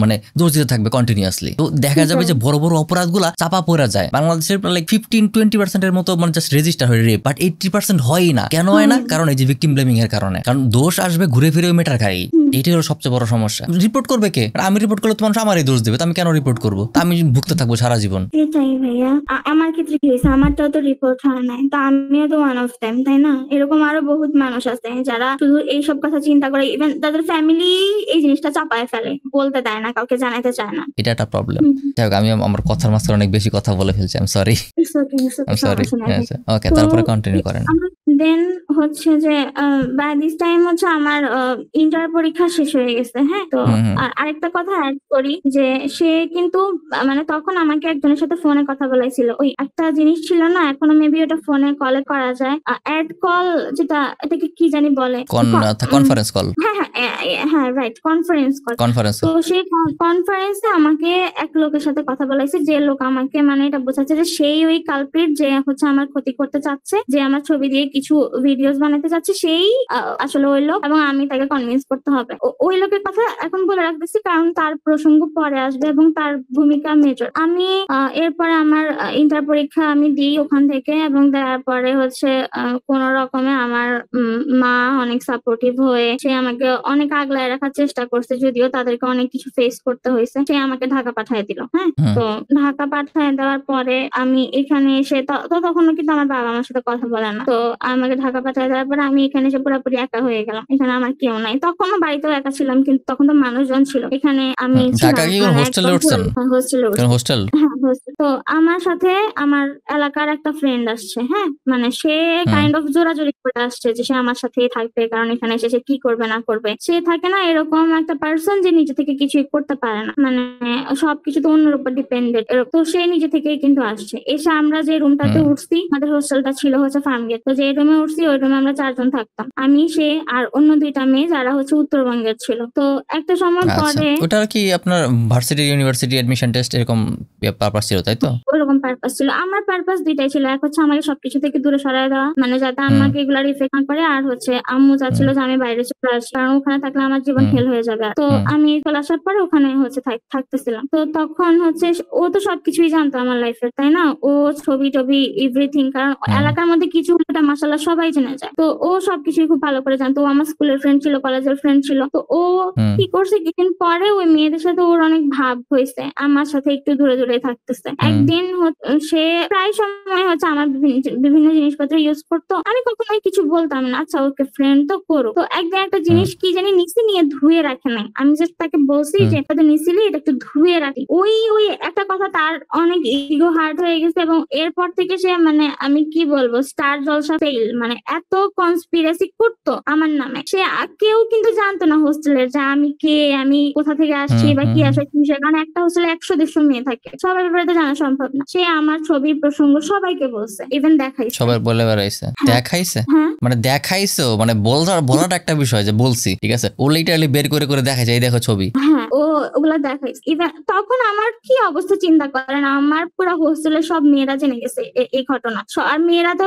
মানে দোষ দিতে থাকবে কন্টিনিউয়াসলি। তো দেখা যাবে যে বড় বড় অপরাধগুলা চাপা পড়া যায়। বাংলাদেশের লাইক 15-20% মতো মানে জাস্ট রেজিস্টার হয় রেপ, বাট 80% হয় না। কেন হয় না? কারণ এই যে ভিকটিম ব্লেমিং এর কারণে। কারণ দোষ আসবে ঘুরে ফিরে মেটার খাই, এটাই হলো সবচেয়ে বড় সমস্যা। রিপোর্ট করবে কে? আমি রিপোর্ট করলে তো মানুষ আমারই দোষ দেবে, তো আমি কেন রিপোর্ট করবো? আমি ভুগতে থাকবো সারা জীবন। এটাই ভাইয়া। আমার ক্ষেত্রে কি হয়েছে, আমারটাও তো রিপোর্ট হয় নাই, তো আমিও তো ওয়ান অফ দেম, তাই না? এরকম আরো বহুত মানুষ আছে যারা শুধু এইসব কথা চিন্তা করে, ইভেন তাদের ফ্যামিলি এই জিনিসটা চাপায় ফেলে, বলতে দেয় না, কাউকে জানাতে চায় না। এটা একটা প্রবলেম। যাই হোক, আমি আমার কথার মাঝখানে অনেক বেশি কথা বলে ফেলছি, আই এম সরি। ওকে, তারপরে কন্টিনিউ করেন। দেন হচ্ছে যে বাই দিস টাইম হচ্ছে আমার ইন্টার পরীক্ষা শেষ হয়ে গেছে। হ্যাঁ, তো আর আরেকটা কথা অ্যাড করি যে সে কিন্তু মানে তখন আমাকে একজনের সাথে ফোনে কথা বলাইছিল। ওই একটা জিনিস ছিল না, এখনো মেবি ওটা ফোনে কলে করা যায়, অ্যাড কল, যেটা এটাকে কি জানি বলে, কনফারেন্স কল। হ্যাঁ রাইট, কনফারেন্স কল। তো সেই কনফারেন্সে আমাকে এক লোকের সাথে কথা বলাইছে, যে লোক আমাকে মানে এটা বোঝাচ্ছে যে সেই ওই কালপ্রিট যে হচ্ছে আমার ক্ষতি করতে চাচ্ছে, যে আমার ছবি দিয়ে কিছু ভিডিওস বানাতে চাচ্ছে, সেই আসলে ওই লোক, এবং আমি তাকে কনভিন্স করতে হবে। ওই লোকের কথা এখন বলে রাখতেছি কারণ তার প্রসঙ্গ পরে আসবে এবং তার ভূমিকা মেজর। আমি এরপরে আমার ইন্টার পরীক্ষা আমি দিই ওখান থেকে, এবং দেওয়ার পরে হচ্ছে কোন রকমে আমার মা অনেক সাপোর্টিভ হয়ে সে আমাকে অনেক আগলায় রাখার চেষ্টা করছে, যদিও তাদেরকে অনেক কিছু ফেস করতে হয়েছে। সে আমাকে ঢাকা পাঠিয়ে দিল। হ্যাঁ, তো ঢাকা পাঠিয়ে দেওয়ার পরে আমি এখানে এসে তখনও কিন্তু আমার বাবা আমার সাথে কথা বলে না। তো আমাকে ঢাকা পাঠিয়ে দেওয়ার পরে আমি এখানে এসে পুরোপুরি একা হয়ে গেলাম। এখানে আমার কেউ নাই। তখনও বাড়িতেও একা ছিলাম, কিন্তু তখন তো মানুষজন ছিল। এখানে আমি হোস্টেলে উঠছেন? হোস্টেল। হ্যাঁ, তো আমার সাথে আমার এলাকার একটা ফ্রেন্ড আসছে। হ্যাঁ, মানে সে কাইন্ড অফ জোরাজোরি করে আসছে যে সে আমার সাথেই থাকবে, কারণ এখানে এসে সে কি করবে না করবে। সে থাকে না এরকম একটা পার্সন যে নিজে থেকে কিছুই করতে পারে না, মানে সবকিছু তো অন্যের উপর ডিপেন্ডেন্ট। তো সে নিজে থেকেই কিন্তু আসছে। এসে আমরা যে রুমটাতে উঠছি, আমাদের হোস্টেলটা ছিল হচ্ছে ফার্মগেট, তো যে রুমে উঠছি ওই রুমে আমরা 4 জন থাকতাম, আমি, সে আর অন্য 2টা মেয়ে যারা হচ্ছে উত্তরবঙ্গের ছিল। তো একটা সময় পরে ওটা কি আপনার ভার্সিটি ইউনিভার্সিটি এডমিশন টেস্ট এরকম পারপাস ছিল, তাই তো? ওরকম পারপাস ছিল। আমার পারপাস 2টাই ছিল। এক হচ্ছে আমাকে সবকিছু থেকে দূরে সরায় দেওয়া, মানে যাতে আমাকে এগুলার ইফেক্ট না করে, আর হচ্ছে আম্মু চাচ্ছিল যে আমি বাইরে চলে আসি, কারণ ওখানে থাকলে আমার জীবন ফেল হয়ে যাবে। তো আমি চলে আসার পরে ওখানে হচ্ছে থাকতেছিলাম। তো তখন হচ্ছে ও তো সবকিছুই জানতো আমার লাইফের, তাই না? ও ছবি টবি এভরিথিং, কারণ এলাকার মধ্যে কিছু মাশাআল্লাহ সবাই জেনে যায়। তো ও সবকিছুই খুব ভালো করে জানতো। ও আমার স্কুলের ফ্রেন্ড ছিল, কলেজের ফ্রেন্ড ছিল। তো ও কি করছে, কিছুদিন পরে ওই মেয়েদের সাথে ওর অনেক ভাব হয়েছে, আমার সাথে একটু দূরে দূরে থাকতেছে। একদিন সে প্রায় সময় হচ্ছে আমার বিভিন্ন জিনিসপত্র ইউজ করতো, আমি কখনোই কিছু বলতাম না, আচ্ছা ওকে ফ্রেন্ড তো করো। তো একদিন একটা জিনিস কি জানি নিচে নিয়ে ধুয়ে রাখে নাই, আমি জাস্ট তাকে বলছি যে এটা তো নিছিলি, এটা একটু ধুয়ে রাখি। ওই একটা কথা তার অনেক ইগো হার্ট হয়ে গেছে, এবং এরপর থেকে সে মানে আমি কি বলবো, স্টার জলসা ফেল, মানে এত কনস্পিরেসি করতো আমার নামে। সে কেউ কিন্তু জানতো না হোস্টেলের যে আমি কে, আমি কোথা থেকে আসছি বা কি আসে কি বিষয়, কারণ একটা হোস্টেলে 100-150 মেয়ে থাকে, সবার ব্যাপারে তো জানা সম্ভব না। সে আমার ছবির প্রসঙ্গ সবাইকে বলছে, ইভেন দেখাইছে, সবাই বলে বেড়াইছে। দেখাইছে মানে দেখাইছো, মানে বলাটা একটা বিষয় যে বলছি, ঠিক আছে, ও লিটারালি বের করে করে দেখাইছে, এই দেখো ছবি। হ্যাঁ, ও ওগুলা দেখাইছে। ইভেন তখন আমার কি অবস্থা চিন্তা করেন, আমার পুরো হোস্টেলের সব মেয়েরা জেনে গেছে এই ঘটনা। আর মেয়েরা তো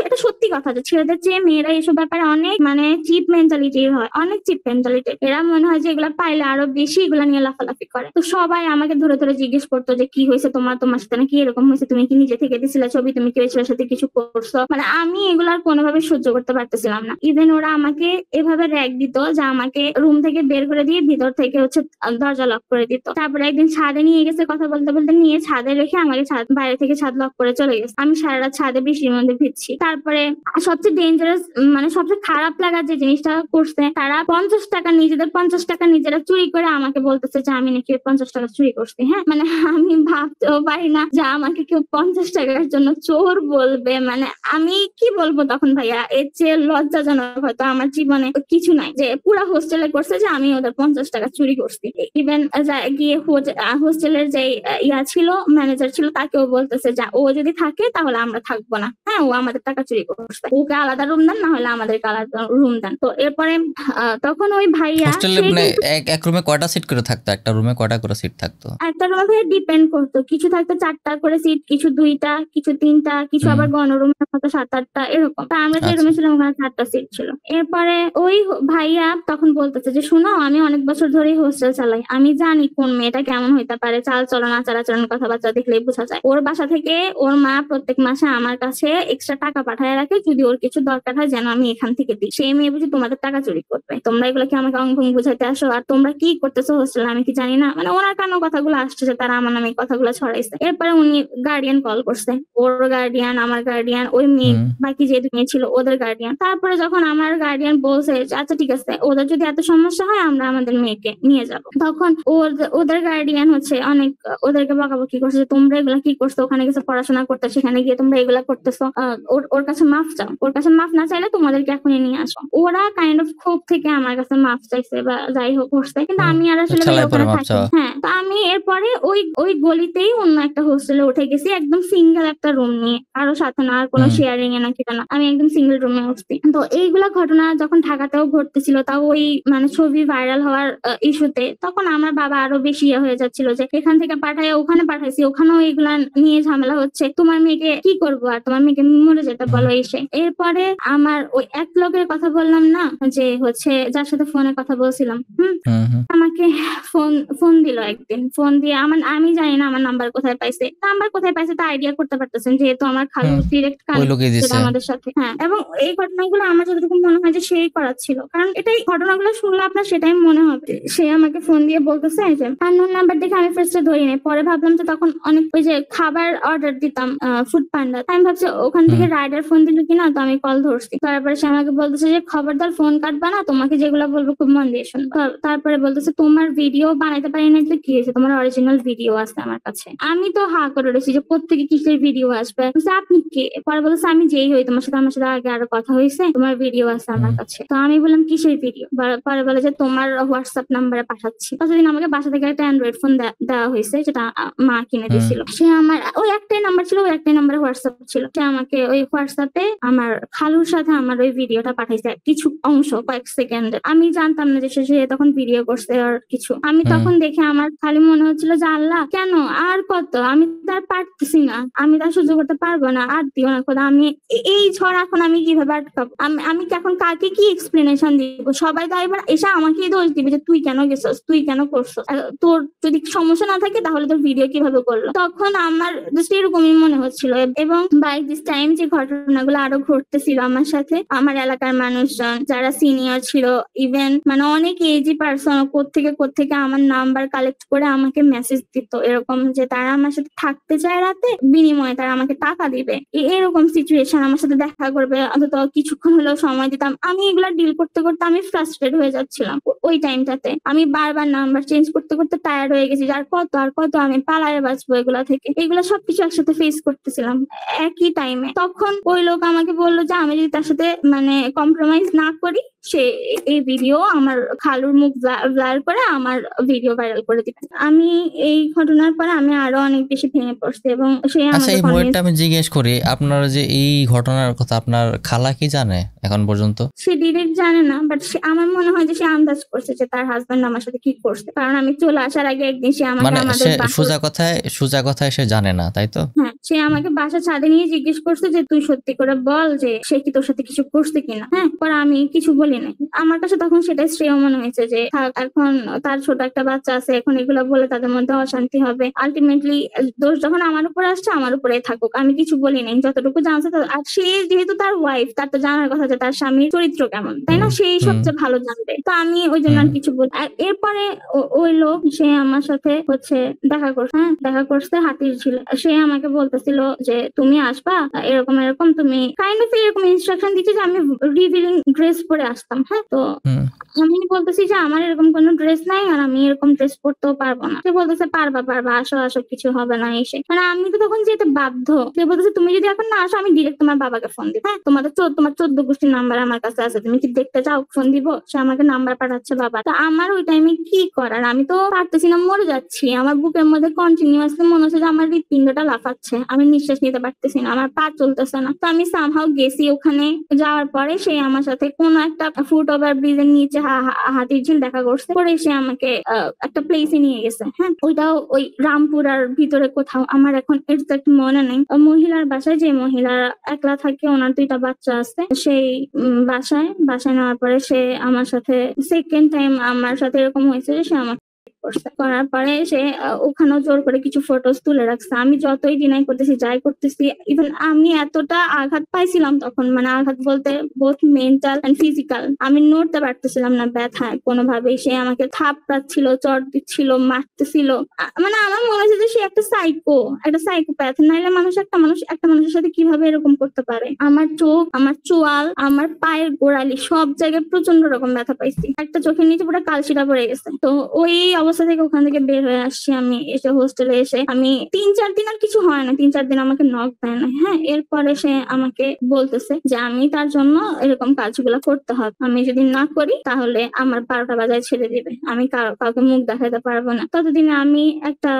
এটা সত্যি কথা যে ছেলেদের চেয়ে মেয়েরা এইসব ব্যাপারে অনেক মানে চিপ মেন্টালিটি হয়, অনেক চিপ মেন্টালিটি। এরা মনে হয় যে এগুলা পাইলে আরো বেশি এগুলা নিয়ে লাফালাফি করে। তো সবাই আমাকে ধরে ধরে জিজ্ঞেস করতো যে কি হয়েছে তোমার সাথে, নাকি এরকম হয়েছে, তুমি কি নিজে থেকে দিছিলে ছবি, তুমি কি ওই ছেলের সাথে কিছু করছো? মানে আমি এগুলার কোনোভাবে সহ্য করতে পারতেছিলাম না। ইভেন ওরা আমাকে এভাবে র‍্যাগ দিত যে আমাকে রুম থেকে বের করে দিয়ে ভিতর থেকে হচ্ছে দরজা লক করে দিত। তারপরে একদিন ছাদে নিয়ে গেছে, কথা বলতে বলতে নিয়ে ছাদে রেখে আমাকে বাইরে থেকে ছাদ লক করে চলে গেছে। আমি সারা রাত ছাদে বৃষ্টির মধ্যে ভিজছি। তারপরে সবচেয়ে ডেঞ্জারাস মানে সবচেয়ে খারাপ লাগার যে জিনিসটা করছে, তারা 50 টাকা নিজেদের 50 টাকা নিজেরা চুরি করে আমাকে বলতেছে যে আমি নাকি 50 টাকা চুরি করছি। হ্যাঁ, মানে আমি ভাবতেও পারি না যে আমাকে কেউ 50 টাকার জন্য চোর বলবে। মানে আমি কি বলবো তখন ভাইয়া, এর চেয়ে লজ্জাজনক হয়তো আমার জীবনে কিছু নাই যে পুরা হোস্টেলে করছে যে আমি ওদের 50 টাকা চুরি করছি। ইভেন গিয়ে হোস্টেলের যে ছিল ম্যানেজার ছিল, তাকেও বলতেছে যে ও যদি থাকে তাহলে আমরা থাকবো না। হ্যাঁ, ও আমাদের টাকা চুরি করছে, ওকে আলাদা রুম দেন, না হলে আমাদেরকে আলাদা রুম দেন। তো এরপরে তখন ওই ভাইয়া এক রুমে কয়টা সিট করে থাকতো? একটা রুমে কয়টা করে সিট থাকতো? একটা রুমে ডিপেন্ড করতো, কিছু থাকতো 4টা করে সিট, কিছু 2টা, কিছু 3টা, কিছু আবার গণরুমের মতো 7-8টা এরকম। তা আমরা যে রুমে ছিলাম ওখানে 4টা সিট ছিল। এরপরে ওই ভাইয়া তখন বলতেছে যে শুনো, আমি অনেক বছর ধরেই হোস্টেল চালাই, চালাই, আমি জানি কোন মেয়েটা কেমন হইতে পারে, চাল চলন আচার আচরণ কথাবার্তা দেখলেই বোঝা যায়। ওর বাসা থেকে ওর মা প্রত্যেক মাসে আমার কাছে এক্সট্রা টাকা পাঠায় রাখে, যদি ওর কিছু দরকার হয় যেন আমি এখান থেকে দিই। সেই মেয়ে বুঝি তোমাদের টাকা চুরি করবে? তোমরা এগুলো কি আমাকে অঙ্গভঙ্গ বুঝাইতে আসো? আর তোমরা কি করতেছো হোস্টেলে আমি কি জানি না? মানে ওনার কানো কথাগুলো আসতেছে, তারা আমার নামে কথাগুলো ছড়াইছে। এরপরে উনি গার্ডিয়ান কল করছে, ওর গার্ডিয়ান, আমার গার্ডিয়ান, ওই মেয়ে, বাকি যে মেয়ে ছিল ওদের গার্ডিয়ান। তারপরে যখন আমার গার্ডিয়ান বলছে আচ্ছা ঠিক আছে, ওদের যদি এত সমস্যা হয় আমরা আমাদের মেয়েকে নিয়ে যাব, তখন ওদের গার্ডিয়ান হচ্ছে অনেক ওদেরকে বকাবকি করছে যে তোমরা এগুলা কি করছো, ওখানে গেছে পড়াশোনা করতে, সেখানে গিয়ে তোমরা এগুলা করতেছো, ওর কাছে মাফ চাও, ওর কাছে মাফ না চাইলে তোমাদেরকে এখনই নিয়ে আসো। ওরা কাইন্ড অফ ক্ষোভ থেকে আমার কাছে মাফ চাইছে বা যাই হোক করছে, কিন্তু আমি আর আসলে ওখানে থাকি। হ্যাঁ, তো আমি এরপরে ওই গলিতেই অন্য একটা হোস্টেলে উঠে গেছি, একদম সিঙ্গেল একটা রুম নিয়ে, কারো সাথে না, আর কোনো শেয়ারিং এ না কিছু না, আমি একদম সিঙ্গেল রুমে উঠছি। তো এইগুলা ঘটনা যখন ঢাকাতেও ঘটতেছিল, তাও ওই মানে ছবি ভাইরাল হওয়ার ইস্যুতে, তখন আমার বাবা আরো বেশি হয়ে যাচ্ছিল যে এখান থেকে পাঠায় ওখানে পাঠাইছি, ওখানেও এইগুলা নিয়ে ঝামেলা হচ্ছে, তোমার মেয়েকে কি করবো, আর তোমার মেয়েকে মরে যেতে বলো এসে। এরপরে আমার ওই এক লোকের কথা বললাম না, যে হচ্ছে যার সাথে ফোনে কথা বলছিলাম, আমাকে ফোন দিল একদিন। ফোন দিয়ে আমি জানি না আমার নাম্বার কোথায় পাইছে তা আইডিয়া করতে পারতেছেন, যেহেতু আমার খালু ডিরেক্ট কানেক্টেড আমাদের সাথে। হ্যাঁ, এবং এই ঘটনাগুলো আমার যতটুকু মনে হয় যে সেই করাচ্ছিল, কারণ এটাই ঘটনাগুলো শুনলে আপনার সেটাই মনে হবে। সে আমাকে ফোন দিয়ে বলতেছে যে আননোন নাম্বার দেখে আমি ফার্স্টে ধরি নাই, পরে ভাবলাম যে তখন অনেক ওই যে খাবার অর্ডার দিতাম ফুড পান্ডা, আমি ভাবছি ওখান থেকে রাইডার ফোন দিল কিনা, তো আমি কল ধরছি। তারপরে সে আমাকে বলতেছে যে খবরদার ফোন কাটবা না, তোমাকে যেগুলো বলবো খুব মন দিয়ে শুনবো। তারপরে বলতেছে তোমার ভিডিও বানাইতে পারি না, কি হয়েছে, তোমার অরিজিনাল ভিডিও আছে আমার কাছে। আমি তো হা করে রয়েছি যে কোত্থেকে কিসের ভিডিও আসবে, আপনি কে? পরে বলতেছে আমি যেই হই, তোমার সাথে আগে আরো কথা হয়েছে, তোমার ভিডিও আছে আমার কাছে। তো আমি বললাম কিসের ভিডিও? পরে বলে যে তোমার হোয়াটসঅ্যাপ নাম্বারে পাঠাচ্ছি। প্রতিদিন আমাকে বাসা থেকে একটা অ্যান্ড্রয়েড ফোন দেওয়া হয়েছে, যেটা মা কিনে দিয়েছিল। সে আমার ওই একটাই নাম্বার ছিল, ওই একটাই নাম্বারে হোয়াটসঅ্যাপ ছিল। সে আমাকে ওই হোয়াটসঅ্যাপে আমার খালুর সাথে আমার ওই ভিডিওটা পাঠাইছে, কিছু অংশ, কয়েক সেকেন্ড। আমি জানতাম না যে সে তখন ভিডিও করছে আর কিছু। আমি তখন দেখে আমার খালি মনে হচ্ছিল যে আল্লাহ কেন, আর কত, আমি তার পারতেছি না, আমি তার সহ্য করতে পারবো না, আর দিও না খোদা। আমি এই ঝড় এখন আমি কিভাবে আটকাবো? আমি এখন কাকে কি এক্সপ্লেনেশন দিব? সবাই তো এবার এসে আমাকেই দোষ দিবে যে তুই কেন গেছিস, তুই কেন করছিস, তোর যদি সমস্যা না থাকে তাহলে তোর ভিডিও কিভাবে করলো? তখন আমার জাস্ট এরকমই মনে হচ্ছিল। এবং বাই দিস টাইম যে ঘটনাগুলো আরো ঘটতেছিল আমার সাথে, আমার এলাকার মানুষজন যারা সিনিয়র ছিল, ইভেন মানে অনেক এজি পার্সন কোত্থেকে আমার নাম্বার কালেক্ট করে আমাকে মেসেজ দিত, এরকম যে তারা আমার সাথে থাকতে চায় রাতে, বিনিময়ে তারা আমাকে টাকা দিবে, এরকম সিচুয়েশন, আমার সাথে দেখা করবে, অন্তত কিছুক্ষণ হলেও সময় দিতাম। আমি এগুলা ডিল করতে করতে আমি ফ্রাস্ট্রেট হয়ে যাচ্ছিলাম ওই টাইমটাতে। আমি বারবার নাম্বার চেঞ্জ করতে করতে টায়ার্ড হয়ে গেছি, আর কত আমি পালায়ে বাঁচবো এগুলা থেকে। এগুলা সবকিছু একসাথে ফেস করতেছিলাম একই টাইমে। তখন ওই লোক আমাকে বললো যে আমি যদি তার সাথে মানে কম্প্রোমাইজ না করি, সে এই ভিডিও আমার খালুর মুখ ব্লার করে আমার ভিডিও ভাইরাল করে দিবে। আমি এই ঘটনার পরে আমি আরো অনেক বেশি ভেঙে পড়ছি। এবং সে আচ্ছা, এই মোয়েরটা আমি জিজ্ঞেস করি, আপনার যে এই ঘটনার কথা আপনার খালা কি জানে এখন পর্যন্ত? সে ডিরেক্ট জানে না, বাট আমার মনে হয় যে সে আন্দাজ করছে যে তার হাজবেন্ড আমার সাথে কি করছে, কারণ আমি চলে আসার আগে একদিন সে আমাকে সোজা কথায় সে জানে না, তাই তো? হ্যাঁ, সে আমাকে বাসা ছাদে নিয়ে জিজ্ঞেস করছে যে তুই সত্যি করে বল যে সে কি তোর সাথে কিছু করছে কিনা। হ্যাঁ, পরে আমি কিছু বলি নাই। আমার কাছে তখন সেটাই শ্রেয় মনে হয়েছে যে এখন তার ছোট একটা বাচ্চা আছে, এখন এগুলো বলে তাদের মধ্যে অশান্তি হবে। আলটিমেটলি দোষ যখন আমার উপরে আসছে, আমার উপরে থাকুক, আমি কিছু বলি নাই। যতটুকু জানছে, আর সে যেহেতু তার ওয়াইফ, তার তো জানার কথা যে তার স্বামীর চরিত্র কেমন, তাই না? সেই সবচেয়ে ভালো জানবে। তো আমি ওই জন্য আর কিছু বলি। আর এরপরে ওই লোক সে আমার সাথে হচ্ছে দেখা করছে হাতির ছিল। সে আমাকে বলতেছিল যে তুমি আসবা, এরকম তুমি কাইন্ড অফ এরকম ইনস্ট্রাকশন দিচ্ছে যে আমি রিভিলিং ড্রেস পরে আসতাম। হ্যাঁ, তো আমি বলতেছি যে আমার এরকম কোনো ড্রেস নাই, আর আমি এরকম ড্রেস পরতেও পারবো না। সে বলতেছে পারবা, আসো কিছু হবে না এসে। মানে আমি তো তখন যেতে বাধ্য। সে বলতেছে তুমি যদি এখন না আসো, আমি ডিরেক্ট তোমার বাবাকে ফোন দিব। হ্যাঁ, তোমার 14 গোষ্ঠীর নাম্বার আমার কাছে আছে, তুমি কি দেখতে চাও? ফোন দিব। সে আমাকে নাম্বার পাঠাচ্ছে বাবা। তো আমার ওই টাইমে কি করার, আমি তো পারতেছি না, মরে যাচ্ছি। আমার বুকের মধ্যে কন্টিনিউয়াসলি মনে হচ্ছে যে আমার হৃৎপিণ্ডটা লাফাচ্ছে, আমি নিঃশ্বাস নিতে পারতেছি না, আমার পা চলতেছে না। তো আমি সামহাউ গেছি। ওখানে যাওয়ার পরে সে আমার সাথে কোন একটা ফুট ওভার ব্রিজের নিচে হাতির ঝিল দেখা করছে, পরে সে আমাকে একটা প্লেসে নিয়ে গেছে। হ্যাঁ, ওইটাও ওই রামপুরার ভিতরে কোথাও, আমার এখন এক্সাক্ট মনে নেই। মহিলার বাসায়, যে মহিলা একলা থাকে, ওনার 2টা বাচ্চা আছে, সেই বাসায় নেওয়ার পরে সে আমার সাথে সেকেন্ড টাইম আমার সাথে এরকম হয়েছে যে সে আমাকে করছে। করার পরে সে ওখানেও জোর করে কিছু ফটোস তুলে রাখছে। আমি যতই ডিনাই করতেছি, যাই করতেছি, ইভেন আমি এতটা আঘাত পাইছিলাম তখন, মানে আঘাত বলতে বোথ মেন্টাল এন্ড ফিজিক্যাল, আমি নড়তে পারতেছিলাম না ব্যথায় কোনোভাবেই। সে আমাকে থাপড়াচ্ছিল, চড় দিচ্ছিল, মারতেছিল। মানে আমার মনে হচ্ছে যে সে একটা সাইকোপ্যাথ। নাইলে একটা মানুষের সাথে কিভাবে এরকম করতে পারে। আমার চোখ, আমার চোয়াল, আমার পায়ের গোড়ালি সব জায়গায় প্রচন্ড রকম ব্যথা পাইছি। একটা চোখের নিচে পুরো কালশিটা পড়ে গেছে। তো ওই অবস্থা থেকে ওখান থেকে বের হয়ে আসছি আমি। এসে হোস্টেলে এসে আমি 3-4 দিন আর কিছু হয় না, 3-4 দিন আমাকে নক দেয় না। হ্যাঁ, এরপরে সে আমাকে বলতেছে যে আমি তার জন্য এরকম কাজগুলো করতে হবে, আমি যদি না করি তাহলে আমার 12টা বাজায় ছেড়ে দিবে, আমি কাউকে মুখ দেখাতে পারবো না। ততদিনে আমি একটা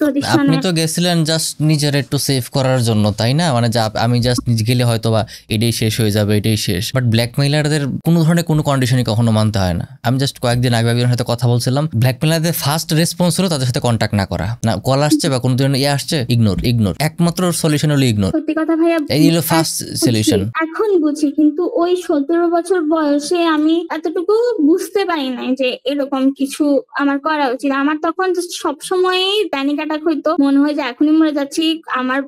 প্রতিষ্ঠানে। আপনি তো গেছিলেন জাস্ট নিজের একটু সেভ করার জন্য, তাই না? মানে আমি জাস্ট গেলে হয়তো বা এটাই শেষ হয়ে যাবে, এটাই শেষ। বাট ব্ল্যাকমেইলারদের কোনো ধরনের কোনো কন্ডিশনই কখনো মানতে হয় না। আমি জাস্ট কয়েকদিন আগে একজনের সাথে কথা বলছিলাম, ব্ল্যাকমেইলারদের ফার্স্ট রেসপন্স হলো তাদের সাথে কন্ট্যাক্ট না করা। না কল আসছে বা কোনো ধরনের আসছে, ইগনোর। একমাত্র সলিউশন হলো ইগনোর। সত্যি কথা ভাইয়া, এই হলো ফার্স্ট সলিউশন। এখন বুঝি, কিন্তু ওই 17 বছর বয়সে আমি এতটুকু বুঝতে পারি নাই যে এরকম কিছু আমার করা উচিত। আমার তখন সবসময় প্যানিক অ্যাটাক হইতো, মনে হয় যে এখনই মরে যাচ্ছি, আমার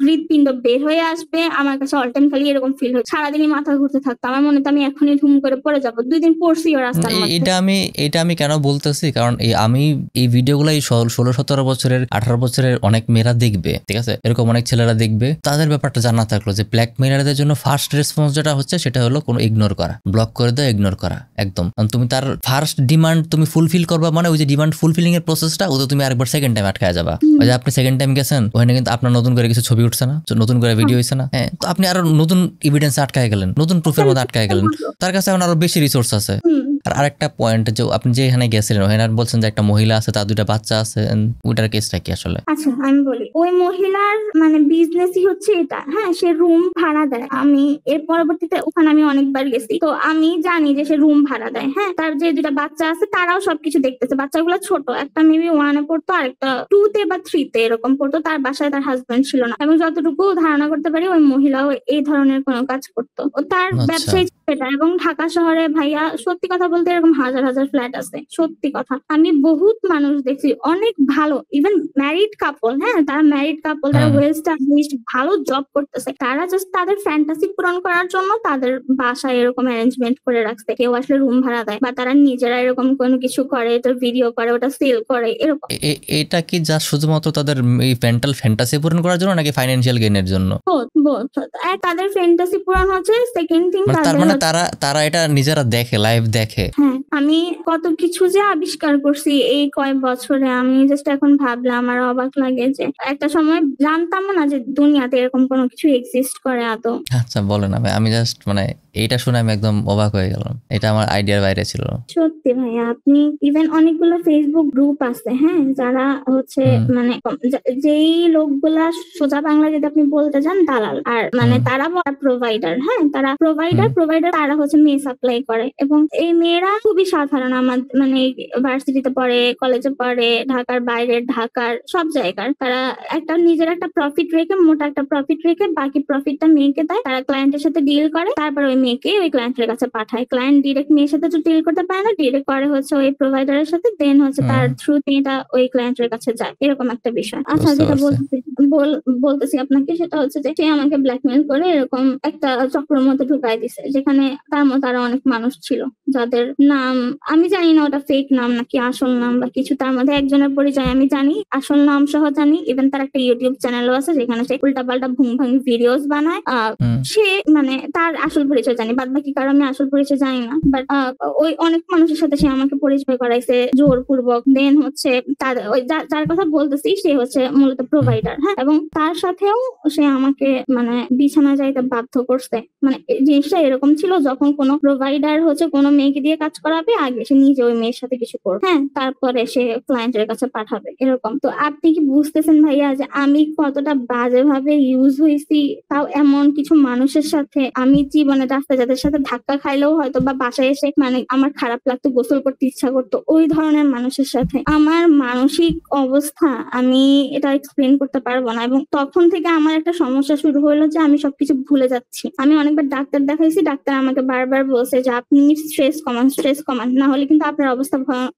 হৃদপিণ্ড বের হয়ে আসবে। আমার কাছে অল টাইম খালি এরকম ফিল হয়, সারাদিনই মাথা ঘুরতে থাকতো। আমার মনে হতো আমি এখনই ধুম করে পড়ে যাবো। 2 দিন পড়ছি ও রাস্তার মধ্যে। এটা আমি কেন বলতেছি, কারণ আমি এই ভিডিওগুলো 16-17 বছরের 18 বছরের অনেক মেয়েরা দেখবে, ঠিক আছে? এরকম অনেক ছেলেরা দেখবে, তাদের ব্যাপারটা জানা থাকলো যে ব্ল্যাকমেইলারদের জন্য ফার্স্ট রেসপন্স যেটা হচ্ছে সেটা হলো কোনো ইগনোর করা, ব্লক করে দেওয়া, ইগনোর করা একদম। তুমি তার ফার্স্ট ডিমান্ড তুমি ফুলফিল করবা, মানে ওই যে ডিমান্ড ফুলফিলিং এর প্রসেসটা ওটা তুমি আরেকবার সেকেন্ড টাইম আটকায় যাবা। ওই যে আপনি সেকেন্ড টাইম গেছেন, ওখানে কিন্তু আপনার নতুন করে কিছু ছবি উঠছে না, নতুন করে ভিডিও হয়েছে না, হ্যাঁ, তো আপনি আরো নতুন এভিডেন্স আটকায় গেলেন, নতুন প্রুফের মধ্যে আটকায় গেলেন। তার কাছে এখন আরো বেশি রিসোর্স আছে। আর আরেকটা পয়েন্ট, যে আপনি যেখানে গেছিলেন ওখানে বলছেন যে একটা মহিলা আছে, তার 2টা বাচ্চা আছে, ওইটার কেসটা কি আসলে? আচ্ছা আমি বলি, ওই মহিলার মানে বিজনেসই হচ্ছে এটা। হ্যাঁ, সে রুম ভাড়া দেয়। আমি এর পরবর্তীতে ওখানে আমি অনেকবার গেছি, তো আমি জানি যে সে রুম ভাড়া দেয়। হ্যাঁ, তার যে 2টা বাচ্চা আছে তারাও সবকিছু দেখতেছে। বাচ্চাগুলো ছোট, একটা মেবি 1-এ পড়তো, আরেকটা 2-তে বা 3-তে এরকম পড়তো। তার বাসায় তার হাজবেন্ড ছিল না, এবং যতটুকু ধারণা করতে পারি ওই মহিলাও এই ধরনের কোনো কাজ করতো। তার ব্যবসায়ী এটা। এবং ঢাকা শহরে ভাইয়া সত্যি কথা বলতে এরকম হাজার হাজার ফ্ল্যাট আছে। সত্যি কথা, আমি বহুত মানুষ দেখছি অনেক ভালো, ইভেন ম্যারিড কাপল। হ্যাঁ, তারা ম্যারিড কাপল, তারা ওয়েল এস্টাবলিশড, ভালো জব করতেছে। তারা জাস্ট তাদের ফ্যান্টাসি পূরণ করার জন্য তাদের বাসায় এরকম অ্যারেঞ্জমেন্ট করে রাখছে। কেউ আসলে রুম ভাড়া দেয়, বা তারা নিজেরা এরকম কোনো কিছু করে, এটা ভিডিও করে, ওটা সেল করে, এরকম। এটা কি জাস্ট শুধুমাত্র তাদের এই মেন্টাল ফ্যান্টাসি পূরণ করার জন্য, নাকি ফাইন্যান্সিয়াল গেইনের জন্য? বোথ। তাদের ফ্যান্টাসি পূরণ হচ্ছে, সেকেন্ড থিং তার মানে তারা এটা নিজেরা দেখে, লাইভ দেখে। হ্যাঁ, আমি কত কিছু যে আবিষ্কার করছি এই কয়েক বছরে, আমি জাস্ট এখন ভাবলে আমার অবাক লাগে যে একটা সময় জানতাম না যে দুনিয়াতে এরকম কোনো কিছু এক্সিস্ট করে এত। আচ্ছা বলেন, আমি জাস্ট মানে এইটা শুনে আমি একদম অবাক হয়ে গেলাম, এটা আমার আইডিয়ার বাইরে ছিল। সত্যি ভাইয়া, আপনি ইভেন অনেকগুলো ফেসবুক গ্রুপ আছে, হ্যাঁ, যারা হচ্ছে মানে যেই লোকগুলা সোজা বাংলা যদি আপনি বলতে যান দালাল, আর মানে তারা প্রোভাইডার। হ্যাঁ, তারা প্রোভাইডার তারা হচ্ছে মেয়ে সাপ্লাই করে। এবং এই মেয়েরা খুবই সাধারণ, আমার মানে ভার্সিটিতে পড়ে, কলেজে পড়ে, ঢাকার বাইরে, ঢাকার সব জায়গার। তারা নিজের একটা প্রফিট রেখে, মোটা একটা প্রফিট রেখে বাকি প্রফিটটা মেয়েকে দেয়। তারা ক্লায়েন্টের সাথে ডিল করে, তারপর ওই মেয়েকে ওই ক্লায়েন্টের কাছে পাঠায়। ক্লায়েন্ট ডিরেক্ট মেয়ের সাথে তো ডিল করতে পারে না, ডিরেক্ট করে হচ্ছে ওই প্রোভাইডারের সাথে, দেন হচ্ছে তার থ্রু এটা ওই ক্লায়েন্টের কাছে যায়, এরকম একটা বিষয়। আচ্ছা, যেটা বলতেছি আপনাকে সেটা হচ্ছে যে সে আমাকে ব্ল্যাকমেইল করে এরকম একটা চক্রের মধ্যে ঢুকাই দিছে, যেখানে তার মতো আরো অনেক মানুষ ছিল যাদের নাম আমি জানি না ওটা ফেক নাম নাকি আসল নাম বা কিছু। তার মধ্যে একজনের পরিচয় আমি জানি, আসল নাম সহ জানি। ইভেন তার একটা ইউটিউব চ্যানেলও আছে যেখানে সে উল্টাপাল্টা ভুংভাঙি ভিডিওস বানায়। সে মানে তার আসল পরিচয় জানি, বাদ বাকি কারো আমি আসল পরিচয় জানি না। বাট ওই অনেক মানুষের সাথে সে আমাকে পরিচয় করাইছে জোরপূর্বক। দেন হচ্ছে তার ওই যার কথা বলতেছি সে হচ্ছে মূলত প্রোভাইডার। হ্যাঁ, এবং তার সাথেও সে আমাকে মানে বিছানা যাইতে বাধ্য করছে। মানে জিনিসটা এরকম ছিল, যখন কোনো প্রোভাইডার হচ্ছে কোনো মেয়েকে দিয়ে কাজ করাবে, আগে সে নিজে ওই মেয়ের সাথে কিছু করবে, হ্যাঁ, তারপরে সে ক্লায়েন্টের কাছে পাঠাবে, এরকম। তো আপনি কি বুঝতেছেন ভাইয়া যে আমি কতটা বাজেভাবে ইউজ হয়েছি? তাও এমন কিছু মানুষের সাথে আমি জীবনে রাস্তায় যাদের সাথে ধাক্কা খাইলেও হয়তো বা বাসায় এসে মানে আমার খারাপ লাগতো, গোসল করতে ইচ্ছা করতো, ওই ধরনের মানুষের সাথে আমার মানসিক অবস্থা আমি এটা এক্সপ্লেন করতে পারবো না। এবং তখন থেকে আমার একটা সমস্যা শুরু হলো যে আমি সবকিছু ভুলে যাচ্ছি। আমি অনেকবার ডাক্তার দেখাইছি, ডাক্তার আমাকে বারবার বলছে যে আপনি স্ট্রেস কমান, না হলে কিন্তু আপনার অবস্থা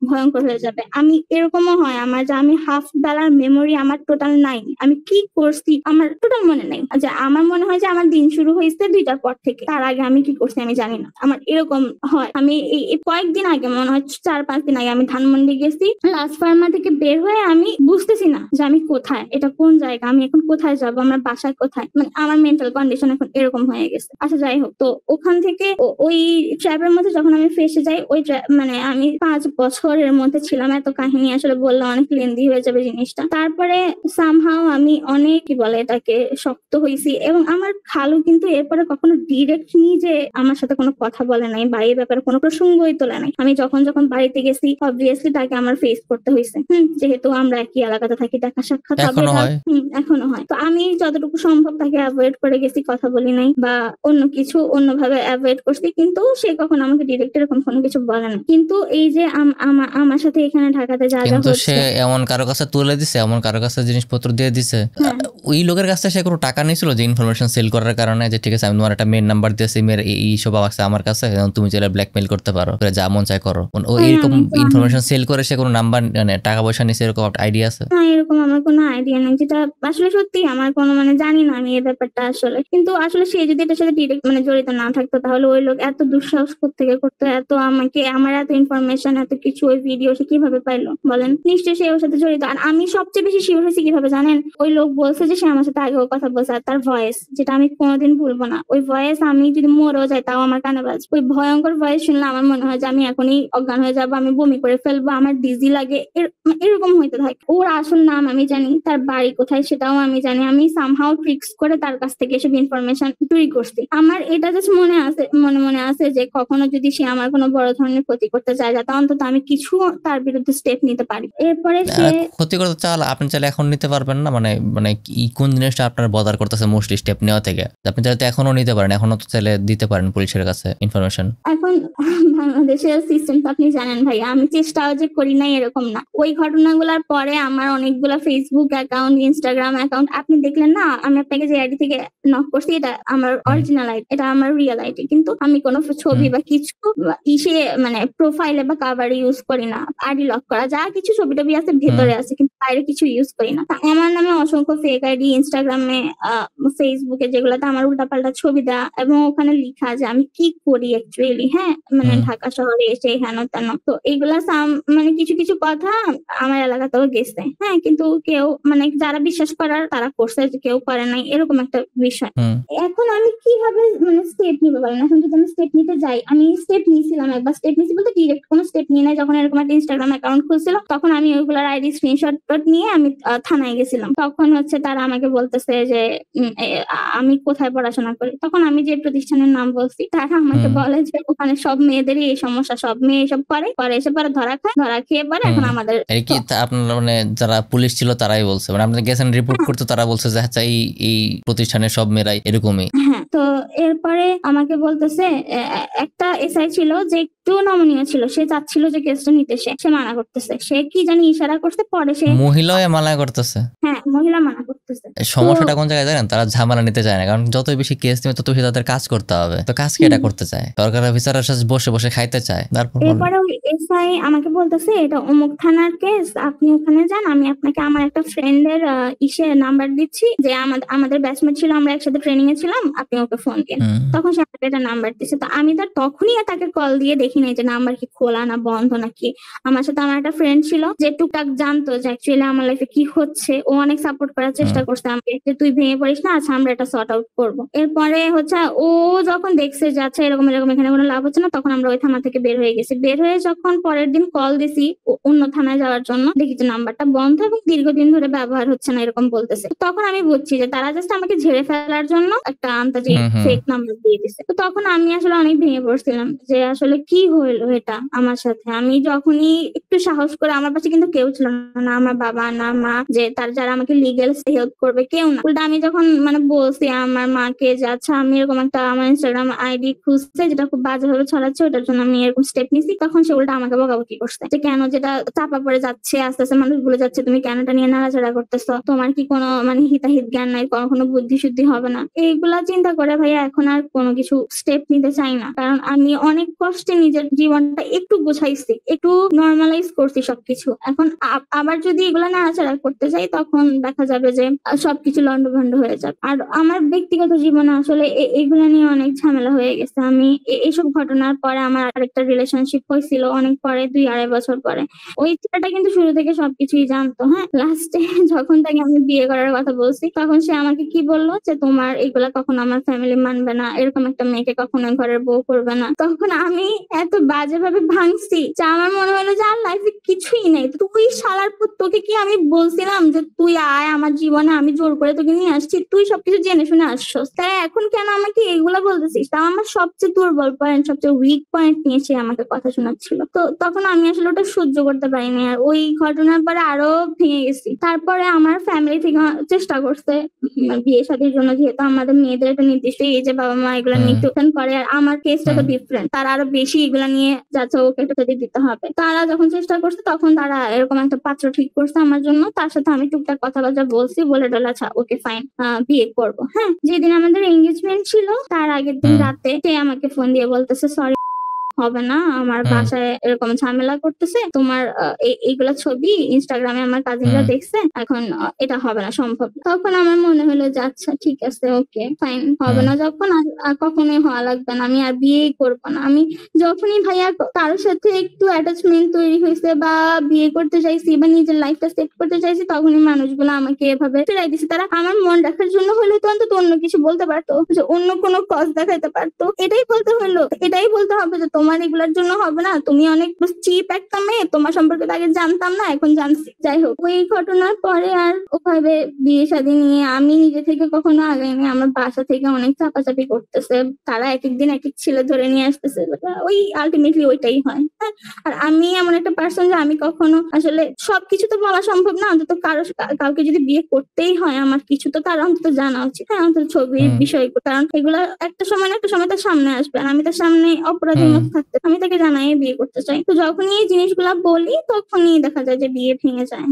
ভয়ঙ্কর হয়ে যাবে। আমি এরকমও হয় আমার যে আমি হাফ বেলার মেমোরি আমার টোটাল নাই, আমি কি করছি আমার টোটাল মনে নাই। যে আমার মনে হয় যে আমার দিন শুরু হয়েছে 2টার পর থেকে, তার আগে আমি কি করছি আমি জানি না, আমার এরকম হয়। আমি এই কয়েকদিন আগে মনে হয় 4-5 দিন আগে আমি ধানমন্ডি গেছি, লাস্ট ফার্মা থেকে বের হয়ে আমি বুঝতেছি না যে আমি কোথায়, এটা কোন জায়গা, আমি এখন কোথায় যাবো, আমার বাসায় কোথায়, মানে আমার মেন্টাল কন্ডিশন এখন এরকম হয়ে গেছে। আচ্ছা যাই হোক, তো ওখান থেকে ওই ট্র্যাপের মধ্যে যখন আমি ফেসে যাই, ওই মানে আমি 5 বছরের মধ্যে ছিলাম, এত কাহিনী আসলে বললে অনেক লেন্দি হয়ে যাবে জিনিসটা। তারপরে সামহাও আমি অনেক কি বলে এটাকে শক্ত হয়েছি, এবং আমার খালু কিন্তু এরপরে কখনো ডিরেক্ট নিজে আমার সাথে কোনো কথা বলে নাই বা এই ব্যাপারে কোনো প্রসঙ্গই তোলে নাই। আমি যখন বাড়িতে গেছি অবভিয়াসলি তাকে আমার ফেস করতে হয়েছে, যেহেতু আমরা একই এলাকাতে থাকি, দেখা সাক্ষাৎ এখনো হয়। এখনো হয়। তো আমি যতটুকু সম্ভব তাকে অ্যাভয়েড করে গেছি, কথা বলি নাই বা অন্য কিছু অন্যভাবে অ্যাভয়েড করছি, কিন্তু সে কখনো আমাকে ডিরেক্ট এরকম কোনো কিছু বলে না। কিন্তু এই যে আমার সাথে এখানে ঢাকাতে যা যা কিন্তু হচ্ছে, সে এমন কারো কাছে তুলে দিছে, এমন কারো কাছে জিনিসপত্র দিয়ে দিছে, ওই লোকের কাছে সে কোনো টাকা নিয়েছিল যে ইনফরমেশন সেল করার কারণে, যে ঠিক আছে আমি তোমার একটা মেয়ের নাম্বার দিয়েছি, মেয়ের এই সব আছে আমার কাছে, তুমি চাইলে ব্ল্যাকমেইল করতে পারো, যা মন চাই করো, ও এরকম ইনফরমেশন সেল করে সে কোনো নাম্বার মানে টাকা পয়সা নিছে এরকম আইডিয়া আছে? না, এরকম আমার কোনো আইডিয়া নেই, যেটা আসলে সত্যি আমার কোনো মানে জানি না আমি এই ব্যাপারটা আসলে। কিন্তু আসলে সে যদি এটার সাথে ডিরেক্ট মানে জড়িত না থাকতো, তাহলে ওই লোক এত দুঃসাহস থেকে করতো, এত আমাকে আমার এত ইনফরমেশন এত কিছু ওই ভিডিও সে কিভাবে পাইলো বলেন? নিশ্চয়ই সে ওর সাথে জড়িত। আর আমি সবচেয়ে বেশি শিওর হয়েছি কিভাবে জানেন? ওই লোক বলছে যে সে আমার সাথে আগেও কথা বলছে, আর তার ভয়েস যেটা আমি কোনোদিন ভুলবো না, ওই ভয়েস আমি যদি মরেও যাই তাও আমার কানে বাজবে। ওই ভয়ঙ্কর ভয়েস শুনলে আমার মনে হয় যে আমি এখনই অজ্ঞান হয়ে যাবো, আমি বমি করে ফেলবো, আমার ডিজি লাগে, এরকম হইতে থাকে। ওর আসল নাম আমি জানি, তার বাড়ি কোথায় সেটাও আমি জানি। আমি সামহাউ ট্রিক্স করে তার কাছ থেকে এসব ইনফরমেশন চুরি করছি। আমার এটা জাস্ট মনে আছে যে কখনো যদি সে আমার কোনো বড় ধরনের ক্ষতি করতে চায়, যাতে অন্তত আমি কিছু তার বিরুদ্ধে স্টেপ নিতে পারি। এরপরে সে ক্ষতি করতে চাইলে আপনি চাইলে এখন নিতে পারবেন না, মানে কোন জিনিসটা আপনার বদার করতেছে মোস্টলি স্টেপ নেওয়া থেকে? আপনি চাইলে তো এখনো নিতে পারেন, এখনো তো চাইলে দিতে পারেন পুলিশের কাছে ইনফরমেশন। এখন বাংলাদেশের সিস্টেম তো আপনি জানেন ভাই, আমি চেষ্টাও যে করি নাই এরকম না। ওই ঘটনাগুলোর পরে আমার অনেকগুলা ফেসবুক অ্যাকাউন্ট, ইনস্টাগ্রাম অ্যাকাউন্ট, আপনি দেখলেন না আমি আপনাকে যে আইডি থেকে নক করছি, এটা আমার অরিজিনাল আইডি, এটা আমার রিয়েল আইডি, কিন্তু আমি কোনো ছবি বা কিছু ইসে মানে প্রোফাইলে বা কাভারে ইউজ করি না। আইডি লক করা, যা কিছু ছবি টবি আছে ভেতরে আছে, কিন্তু বাইরে কিছু ইউজ করি না। আমার নামে অসংখ্য ফেক আইডি ইনস্টাগ্রামে, ফেসবুকে, যেগুলোতে আমার উল্টাপাল্টা ছবি দেওয়া এবং ওখানে লিখা যে আমি কি করি অ্যাকচুয়ালি, হ্যাঁ মানে ঢাকা শহরে এসে হেন তেন। তো এইগুলা মানে কিছু কিছু কথা আমার এলাকাতেও গেছে, হ্যাঁ, কিন্তু কেউ মানে যারা বিশ্বাস করার তারা করছে, কেউ করে নাই, এরকম একটা বিষয়। এখন আমি কিভাবে মানে স্টেপ নিতে পারি? এখন যদি আমি স্টেপ নিতে যাই, আমি স্টেপ নিয়েছিলাম একবার, স্টেপ নিয়েছি বলতে ডিরেক্ট কোনো স্টেপ নিয়ে নাই। যখন এরকম একটা ইনস্টাগ্রাম অ্যাকাউন্ট খুলছিল, তখন আমি ওইগুলার আইডি স্ক্রিনশট নিয়ে আমি থানায় গেছিলাম। তখন হচ্ছে তারা আমাকে বলতেছে যে আমি কোথায় পড়াশোনা করি। তখন আমি যে প্রতিষ্ঠানের নাম বলছি, তারা আমাকে বলে যে ওখানে সব মেয়েদেরই এই সমস্যা, সব মেয়ে এসব করে, এসে পরে ধরা খেয়ে পরে এখন আমাদের কি আপনার মানে যারা পুলিশ ছিল তারাই বলছে, মানে আপনি গেছেন রিপোর্ট করতে, তারা বলছে যে আচ্ছা এই প্রতিষ্ঠানের সব মেয়েরাই এরকমই? হ্যাঁ। তো এরপরে আমাকে বলতেছে একটা এসআই ছিল যে একটু নমনীয় ছিল, সে চাচ্ছিল যে কেসটা নিতে, সে মানা করতেছে, সে কি জানি ইশারা করতে, পরে সে মহিলা মানা করতেছে। হ্যাঁ, মহিলা মানা করতেছে। সমস্যাটা কোন জায়গায় জানেন? তারা ঝামেলা নিতে চায় না, কারণ যত বেশি কেস নেবে তত বেশি তাদের কাজ করতে হবে। তো কাজ কি এটা করতে চায়, সরকার অফিসারের সাথে বসে বসে খাইতে চায়। তারপর এরপরে এসআই আমাকে বলতেছে এটা অমুক থানার কেস, আপনি ওখানে যান, আমি আপনাকে আমার একটা ফ্রেন্ডের নাম্বার দিচ্ছি, যে আমাদের ব্যাচমেট ছিল, আমরা একসাথে ট্রেনিং এ ছিলাম, আপনি ওকে ফোন দিন। তখন সে আমাকে একটা নাম্বার দিচ্ছে। তো আমি তখনই তাকে কল দিয়ে দেখি নাই যে নাম্বার কি খোলা না বন্ধ নাকি। আমার সাথে আমার একটা ফ্রেন্ড ছিল যে টুকটাক জানতো যে অ্যাকচুয়ালি আমার লাইফে কি হচ্ছে, ও অনেক সাপোর্ট করার চেষ্টা করছে আমাকে, যে তুই ভেঙে পড়িস না, আচ্ছা আমরা এটা সর্ট আউট করবো। এরপরে হচ্ছে ও যখন দেখছে যে আচ্ছা এরকম এখানে কোনো লাভ হচ্ছে না, তখন আমরা ওই থানা থেকে বের হয়ে গেছি। বের হয়ে যখন পরের দিন কল দিছি অন্য থানায় যাওয়ার জন্য, দেখি যে নাম্বারটা বন্ধ এবং দীর্ঘদিন ধরে ব্যবহার হচ্ছে না এরকম বলতেছে। তখন আমি বুঝছি যে তারা জাস্ট আমাকে ঝেড়ে ফেলার জন্য একটা আন্তাজি ফেক নাম্বার দিয়ে দিছে। তো তখন আমি আসলে অনেক ভেঙে পড়ছিলাম যে আসলে কি হইলো এটা আমার সাথে? আমি যখনই একটু সাহস করে, আমার পাশে কিন্তু কেউ ছিল না, আমার বাবা না মা, যে তার যারা আমাকে লিগ্যাল হেল্প করবে, কেউ না। উল্টা আমি যখন মানে বলছি আমার মাকে যে আচ্ছা আমি এরকম একটা আমার ইনস্টাগ্রাম আইডি খুঁজছে যেটা খুব বাজেভাবে ছড়াচ্ছে, ওটার জন্য আমি এরকম স্টেপ নিছি, তখন সে উল্টা আমাকে বকাবকি করছে যে কেন, যেটা চাপা পড়ে যাচ্ছে, আস্তে আস্তে মানুষ ভুলে যাচ্ছে, তুমি কেন এটা নিয়ে নাড়াচাড়া করতেছো, তোমার কি কোনো মানে হিতাহিত জ্ঞান নাই, কোনো বুদ্ধি শুদ্ধি হবে না? এইগুলা চিন্তা করে ভাইয়া এখন আর কোনো কিছু স্টেপ নিতে চাই না। কারণ আমি অনেক কষ্টে নিজের জীবনটা একটু গোছাইছি, একটু নর্মালাইজ করছি সবকিছু। এখন আবার যদি এগুলা নাড়াচাড়া করতে যাই তখন দেখা যাবে যে সবকিছু লন্ডভন্ড হয়ে যাবে। আর আমার ব্যক্তিগত জীবনে আসলে এগুলা নিয়ে অনেক ঝামেলা হয়ে গেছে। আমি এইসব ঘটনার পরে আমার আরেকটা রিলেশনশিপ হয়েছিল অনেক পরে, 2-2.5 বছর পরে। ওই ছেলেটা কিন্তু শুরু থেকে সবকিছুই জানতো। হ্যাঁ, লাস্টে যখন তাকে আমি বিয়ে করার কথা বলছি তখন সে আমাকে কি বললো যে তোমার এগুলা কখনো আমার ফ্যামিলি মানবে না, এরকম একটা মেয়েকে কখনো ঘরের বউ করবে না। তখন আমি এত বাজেভাবে ভাঙছি যে আমার মনে হলো যে আর লাইফে কিছুই নেই। তুই শালার পুত, তোকে কি আমি বলছিলাম যে তুই আয় আমার জীবনে, আমি জোর করে তোকে নিয়ে আসছি, তুই সবকিছু জেনে শুনে আসছস, তাই এখন কেন আমাকে এগুলা বলতেছিস? তাও আমার সবচেয়ে দুর্বল পয়েন্ট, সবচেয়ে উইক পয়েন্ট নিয়ে সে আমাকে কথা শোনাচ্ছিল। তো তখন আমি আসলে ওটা সহ্য করতে পারিনি, আর ওই ঘটনার পরে আরো ভেঙে গেছি। তারপরে আমার ফ্যামিলি থেকে চেষ্টা করছে বিয়ে শাদীর জন্য, যেহেতু আমাদের মেয়েদের একটা নির্দিষ্ট এজে বাবা মা এগুলা নিয়ে টিউশন করে, আর আমার কেসটা তো ডিফারেন্ট, তারা আরো বেশি এগুলা নিয়ে যাচ্ছে, ওকে একটা যদি দিতে হবে। তারা যখন চেষ্টা করছে তখন তারা এরকম একটা পাত্র ঠিক করছে আমার জন্য, তার সাথে আমি টুকটাক কথাবার্তা বলছি, বলে ডলে আচ্ছা ওকে ফাইন বিয়ে করবো। হ্যাঁ, যেদিন আমাদের এঙ্গেজমেন্ট ছিল তার আগের দিন রাতে সে আমাকে ফোন দিয়ে বলতেছে সরি হবে না, আমার বাসায় এরকম ঝামেলা করতেছে, তোমার এইগুলা ছবি ইনস্টাগ্রামে আমার কাজিনরা দেখছে, এখন এটা হবে না, সম্ভব। তখন আমার মনে হলো যে আচ্ছা ঠিক আছে, ওকে ফাইন, হবে না যখন আর কখনোই হওয়া লাগবে না, আমি আর বিয়েই করবো না। আমি যখনই ভাইয়া কারোর সাথে একটু অ্যাটাচমেন্ট তৈরি হয়েছে বা বিয়ে করতে চাইছি বা নিজের লাইফটা সেট করতে চাইছি, তখনই মানুষগুলো আমাকে এভাবে ফিরাই দিচ্ছে। তারা আমার মন রাখার জন্য হলে তো অন্তত অন্য কিছু বলতে পারতো, যে অন্য কোনো কজ দেখাইতে পারতো। এটাই বলতে হলো, এটাই বলতে হবে যে তোমার এগুলোর জন্য হবে না, তুমি অনেক চিপ একটা মেয়ে, তোমার সম্পর্কে আগে জানতাম না, এখন জানছি। যাই হোক, ওই ঘটনার পরে আর ওভাবে বিয়ে শাদী নিয়ে আমি নিজে থেকে কখনো আগাইনি। আমার বাসা থেকে অনেক চাপাচাপি করতেছে, তারা এক একদিন এক এক ছেলে ধরে নিয়ে আসতেছে, ওই আলটিমেটলি ওইটাই হয়। হ্যাঁ, আর আমি এমন একটা পার্সন যে আমি কখনো আসলে সবকিছু তো বলা সম্ভব না, অন্তত কাউকে যদি বিয়ে করতেই হয় আমার কিছু তো তার অন্তত জানা উচিত। হ্যাঁ, অন্তত ছবির বিষয়, কারণ এগুলো একটা সময় তার সামনে আসবে, আর আমি তার সামনে অপরাধীর মতো থাকতে, আমি তাকে জানাই বিয়ে করতে চাই। তো যখনই এই জিনিসগুলা বলি তখনই দেখা যায় যে বিয়ে ভেঙে যায়,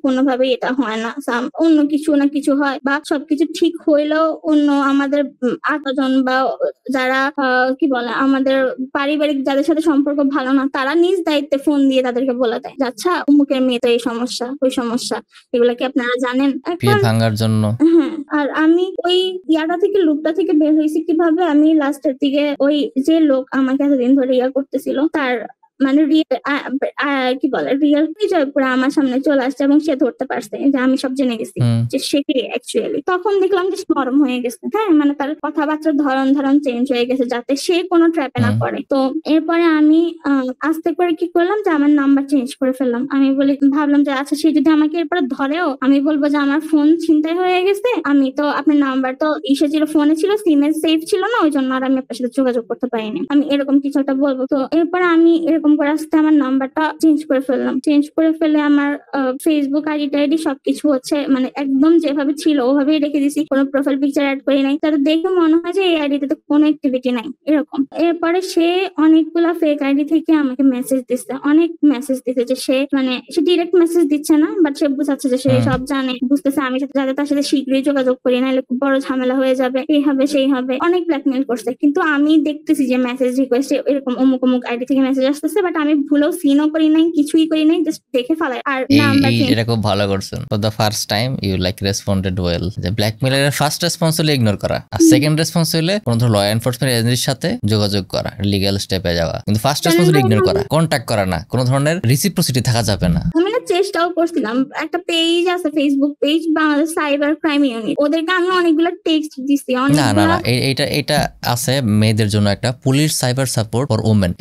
কোনোভাবেই এটা হয় না, অন্য কিছু না কিছু হয়, বা সবকিছু ঠিক হইলেও অন্য আমাদের আত্মজন বা যারা কি বলে আমাদের পারিবারিক যাদের সাথে সম্পর্ক ভালো না, তারা নিজ দায়িত্বে ফোন দিয়ে তাদেরকে বলে দেয় আচ্ছা অমুকের মেয়ে তো এই সমস্যা ওই সমস্যা, এগুলা কি আপনারা জানেন? বিয়ে ভাঙার জন্য। হ্যাঁ, আর আমি ওই ইয়াটা থেকে লুপটা থেকে বের হয়েছি কিভাবে, আমি লাস্টের দিকে ওই যে লোক আমাকে এতদিন ধরে ইয়া করতেছিল তার মানে কি বলে রিয়েল পরিচয় পুরো আমার সামনে চলে আসছে, এবং সে ধরতে পারছে যে আমি সব জেনে গেছি যে সে কি অ্যাকচুয়ালি। তখন দেখলাম যে নরম হয়ে গেছে। হ্যাঁ, মানে তার কথাবার্তার ধরন চেঞ্জ হয়ে গেছে যাতে সে কোনো ট্র্যাপে না পড়ে। তো এরপরে আমি আস্তে করে কি করলাম যে আমার নাম্বার চেঞ্জ করে ফেললাম। আমি ভাবলাম যে আচ্ছা সে যদি আমাকে এরপরে ধরেও, আমি বলবো যে আমার ফোন ছিনতাই হয়ে গেছে, আমি তো আপনার নাম্বার তো ইসে ছিল, ফোনে ছিল, সিমে সেভ ছিল না, ওই জন্য আর আমি আপনার সাথে যোগাযোগ করতে পারিনি, আমি এরকম কিছু একটা বলবো। তো এরপরে আমি এরকম করে আসতে আমার নাম্বারটা চেঞ্জ করে ফেললাম। চেঞ্জ করে ফেলে আমার ফেসবুক আইডি সবকিছু হচ্ছে মানে একদম যেভাবে ছিল ওভাবেই রেখে দিছি, কোনো প্রোফাইল পিকচার অ্যাড করি নাই, তার দেখে মনে হয় যে এই আইডিতে তো কোনো অ্যাক্টিভিটি নাই এরকম। এরপরে সে অনেকগুলা ফেক আইডি থেকে আমাকে মেসেজ দিচ্ছে, অনেক মেসেজ দিচ্ছে, যে সে ডিরেক্ট মেসেজ দিচ্ছে না, বাট সে বুঝাচ্ছে যে সে সব জানে, বুঝতেছে আমি যাতে তার সাথে শীঘ্রই যোগাযোগ করি, নাহলে খুব বড় ঝামেলা হয়ে যাবে, এই হবে সেই হবে, অনেক ব্ল্যাকমেল করছে। কিন্তু আমি দেখতেছি যে মেসেজ রিকোয়েস্ট এরকম অমুক আইডি থেকে মেসেজ আসতেছে, বাট আমি ভুলেও সিনও করি নাই, কিছুই করি নাই, জাস্ট দেখে ফেলাই। আর নাম্বার এটা খুব ভালো করছেন। For the first time you like responded well. যে ব্ল্যাকমেইলের ফার্স্ট রেসপন্স হলো ইগনোর করা, আর সেকেন্ড রেসপন্স হলে কোনো ধর ল এনফোর্সমেন্ট এজেন্সির সাথে যোগাযোগ করা, লিগ্যাল স্টেপে যাওয়া। কিন্তু ফার্স্ট রেসপন্স হলো ইগনোর করা, কন্টাক্ট করা না, কোনো ধরনের রিসিপ্রোসিটি থাকা যাবে না। আমি না চেষ্টাও করছিলাম, একটা পেজ আছে Facebook page Bangladesh cyber crime unit, ওদেরকে আমি অনেকগুলো টেক্সট দিছি। না না না, এটা আছে মেয়েদের জন্য একটা police cyber support for women,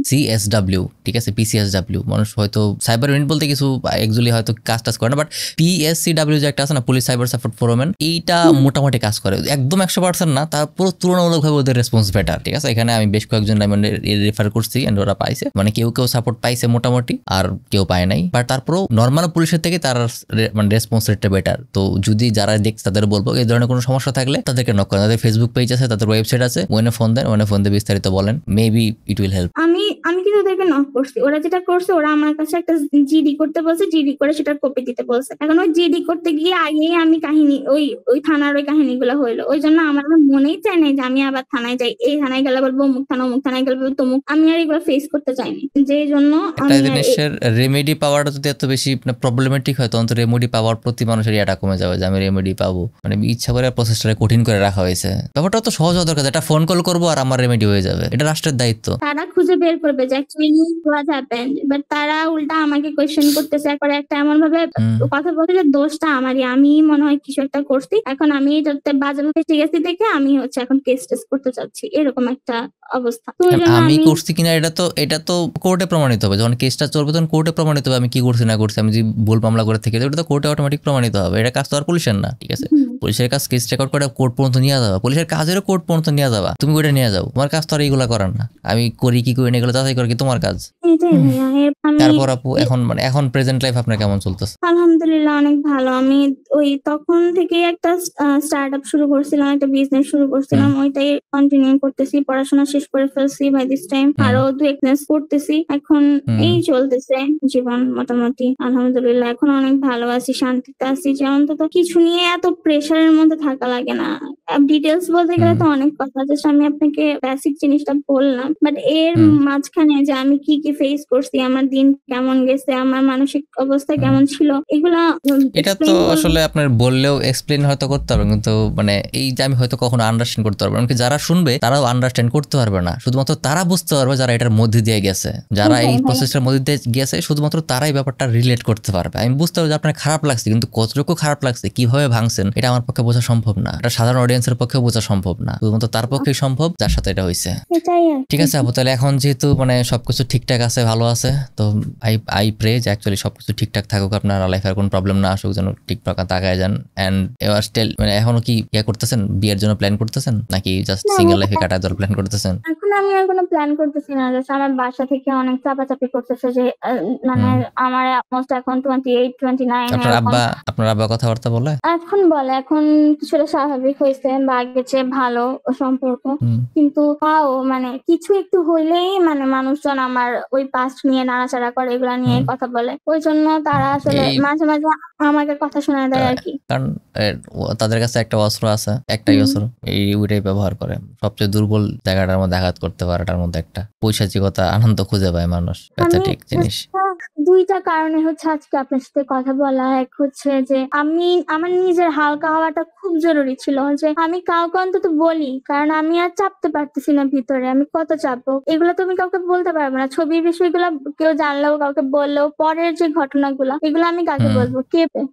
PCSW, ঠিক আছে, PCSW মানুষ হয়তো সাইবার ইউনিট বলতে কিছু একচুয়ালি হয়তো কাজ টাজ করে না, বাট PSCW যে একটা আছে না, পুলিশ সাইবার সাপোর্ট ফোরাম, এইটা মোটামুটি কাজ করে, একদম 100% না, তার পুরো তুলনামূলকভাবে ওদের রেসপন্স বেটার। ঠিক আছে, এখানে আমি বেশ কয়েকজন রেফার করছি এন্ড ওরা পাইছে, মানে কেউ কেউ সাপোর্ট পাইছে মোটামুটি, আর কেউ পায় নাই, বাট তারপরেও নর্মাল পুলিশের থেকে তার মানে রেসপন্স রেটটা বেটার। তো যদি যারা দেখছে তাদের বলবো এই ধরনের কোনো সমস্যা থাকলে তাদেরকে নক করেন, তাদের ফেসবুক পেজ আছে, তাদের ওয়েবসাইট আছে, ওখানে ফোন দেন, ওখানে ফোন দিয়ে বিস্তারিত বলেন, মেবি ইট উইল হেল্প। আমি কিন্তু ওদেরকে নক করছি, ওরা যেটা করছে ওরা আমার কাছে একটা জিডি করতে বলছে, জিডি করে সেটার কপি দিতে বলছে। এখন ওই জিডি করতে গিয়ে আগেই আমি কাহিনী ওই থানার ওই কাহিনীগুলো হইলো, ওই জন্য আমার মনেই চাই নাই যে আমি আবার থানায় যাই, এই থানায় গেলে বলবো অমুক থানায় গেলে বলবো তমুক, আমি আর এগুলো ফেস করতে চাইনি, যে জন্য একটা জিনিসের রেমেডি পাওয়াটা যদি এত বেশি প্রবলেমেটিক হয় তখন তো রেমেডি পাওয়ার প্রতি মানুষের ইয়াটা কমে যাবে, যে আমি রেমেডি পাবো, মানে ইচ্ছা করে প্রসেসটাকে কঠিন করে রাখা হয়েছে। ব্যাপারটা তো সহজ হওয়া দরকার, একটা ফোন কল করবো আর আমার রেমেডি হয়ে যাবে, এটা রাষ্ট্রের দায়িত্ব। তারা খুঁজে বের করবে যে অ্যাকচুয়ালি হোয়াট হ্যাপেন্ড, বাট তারা উল্টা আমাকে কোয়েশ্চেন করতেছে, একবার একটা এমন ভাবে কথা বলছে যে দোষটা আমারই, আমি মনে হয় কিছু একটা করছি, এখন আমি এটাতে বাজেভাবে ঠিক আছে দেখে আমি হচ্ছে এখন কেস টেস করতে চাচ্ছি, এরকম একটা অবস্থা। তো ওই জন্য আমি করছি কিনা এটা তো কোর্টে প্রমাণিত হবে, যখন কেসটা চলবে তখন কোর্টে প্রমাণিত হবে আমি কি করছি না করছি, আমি যদি ভুল মামলা করে থেকে ওটা তো কোর্টে অটোমেটিক প্রমাণিত হবে, এটা কাজ তো আর পুলিশের না। ঠিক আছে, পুলিশের কাজ কেস রেকর্ড করে কোর্ট পর্যন্ত নিয়ে যাওয়া, পুলিশের কাজেরও কোর্ট পর্যন্ত নিয়ে যাওয়া, তুমি ওইটা নিয়ে যাও, তোমার কাজ তো আর এইগুলো করার না, আমি করি কি করি না এগুলো যাচাই করে কি তোমার কাজ। তারপর আপু এখন প্রেজেন্ট লাইফ আপনার কেমন চলতেছে? আলহামদুলিল্লাহ অনেক ভালো। আমি ওই তখন থেকে একটা স্টার্টআপ শুরু করছিলাম, একটা বিজনেস শুরু করছিলাম, ওইটাই কন্টিনিউ করতেছি, পড়াশোনা শেষ করে ফেলছি বাই দিস টাইম, আরো 2 বিজনেস করতেছি, এখন এই চলতেছে জীবন মোটামুটি আলহামদুলিল্লাহ। এখন অনেক ভালো আছি, শান্তিতে আছি, যে অন্তত কিছু নিয়ে এত প্রেশারের মধ্যে থাকা লাগে না। ডিটেলস বলতে গেলে তো অনেক কথা, জাস্ট আমি আপনাকে বেসিক জিনিসটা বললাম, বাট এর মাঝখানে যে আমি কি কি ফেস করছি, আমার দিন কেমন গেছে, আমার মানসিক অবস্থা কেমন ছিল, এগুলা এটা তো আসলে আপনার বললেও এক্সপ্লেন হয়তো করতে পারবেন, কিন্তু মানে এই যে আমি হয়তো কখনো আন্ডারস্ট্যান্ড করতে পারবো না, যারা শুনবে তারাও আন্ডারস্ট্যান্ড করতে পারবে না, শুধুমাত্র তারা বুঝতে পারবে যারা এটার মধ্যে দিয়ে গেছে, যারা এই প্রসেসটার মধ্যে দিয়ে গেছে, শুধুমাত্র তারাই ব্যাপারটা রিলেট করতে পারবে। আমি বুঝতে পারবো যে আপনার খারাপ লাগছে, কিন্তু কতটুকু খারাপ লাগছে, কিভাবে ভাঙছেন, এটা আমার পক্ষে বোঝা সম্ভব না, এটা সাধারণ অডিয়েন্সের পক্ষে বোঝা সম্ভব না, শুধুমাত্র তার পক্ষেই সম্ভব যার সাথে এটা হয়েছে। ঠিক আছে আপু, তাহলে এখন যেহেতু মানে সবকিছু ঠিকঠাক আছে, ভালো আছে, তো আই প্রে যে অ্যাকচুয়ালি সবকিছু ঠিকঠাক থাকুক, আপনার লাইফে আর কোনো প্রবলেম না আসুক, যেন ঠিকঠাক তাকায় যান। এন্ড এবার স্টিল মানে এখনো কি করতেছেন, বিয়ের জন্য প্ল্যান করতেছেন নাকি জাস্ট সিঙ্গেল লাইফে কাটায় দেওয়ার প্ল্যান করতেছেন? এখন আমি আর কোনো প্ল্যান করতেছি না, জাস্ট আমার বাসা থেকে অনেক চাপাচাপি করতেছে যে মানে আমার অলমোস্ট এখন 28 29। আপনার আব্বা কথাবার্তা বলে? এখন বলে, এখন কিছুটা স্বাভাবিক হয়েছে বা আগের চেয়ে ভালো সম্পর্ক, কিন্তু তাও মানে কিছু একটু হইলেই মানে মানুষজন আমার ওই পাস্ট নিয়ে নাড়াচাড়া করে, এগুলা নিয়ে কথা বলে, ওই জন্য তারা আসলে মাঝে মাঝে আমাকে কথা শোনায় দেয় আর কি। কারণ তাদের কাছে একটা অস্ত্র আছে, একটাই অস্ত্র, ওইটাই ব্যবহার করে, সবচেয়ে দুর্বল জায়গাটার মধ্যে আঘাত করতে পারে, তার মধ্যে একটা পৈশাচিকতা, আনন্দ খুঁজে পায় মানুষ, প্যাথেটিক জিনিস। দুইটা কারণে হচ্ছে আজকে আপনার সাথে কথা বলা। এক হচ্ছে যে আমার নিজের হালকা হওয়াটা খুব জরুরি ছিল, যে আমি কাউকে অন্তত বলি, কারণ আমি আর চাপতে পারতেছি না ভিতরে, আমি কত চাপবো, এগুলো তো আমি কাউকে বলতে পারবো না, ছবির বিষয়গুলো কেউ জানলেও কাউকে বললেও পরের যে ঘটনাগুলো এগুলো আমি কাকে বলবো,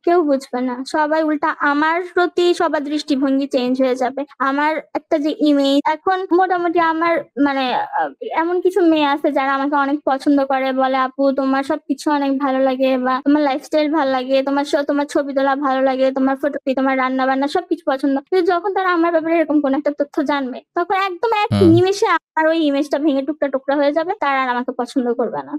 কেউ বুঝবে না, সবাই উল্টা আমার প্রতি সবার দৃষ্টিভঙ্গি চেঞ্জ হয়ে যাবে। আমার একটা যে ইমেজ এখন মোটামুটি আমার মানে এমন কিছু মেয়ে আছে যারা আমাকে অনেক পছন্দ করে, বলে আপু তোমার সবকিছু অনেক ভালো লাগে, বা তোমার লাইফস্টাইল ভালো লাগে, তোমার ছবি তোলা ভালো লাগে, তোমার ফটো, তোমার রান্না বান্না সবকিছু পছন্দ, কিন্তু যখন তারা আমার ব্যাপারে এরকম কোন একটা তথ্য জানবে, তখন একদম এক নিমেষে আমার ওই ইমেজটা ভেঙে টুকরা টুকরা হয়ে যাবে, তারা আর আমাকে পছন্দ করবে না।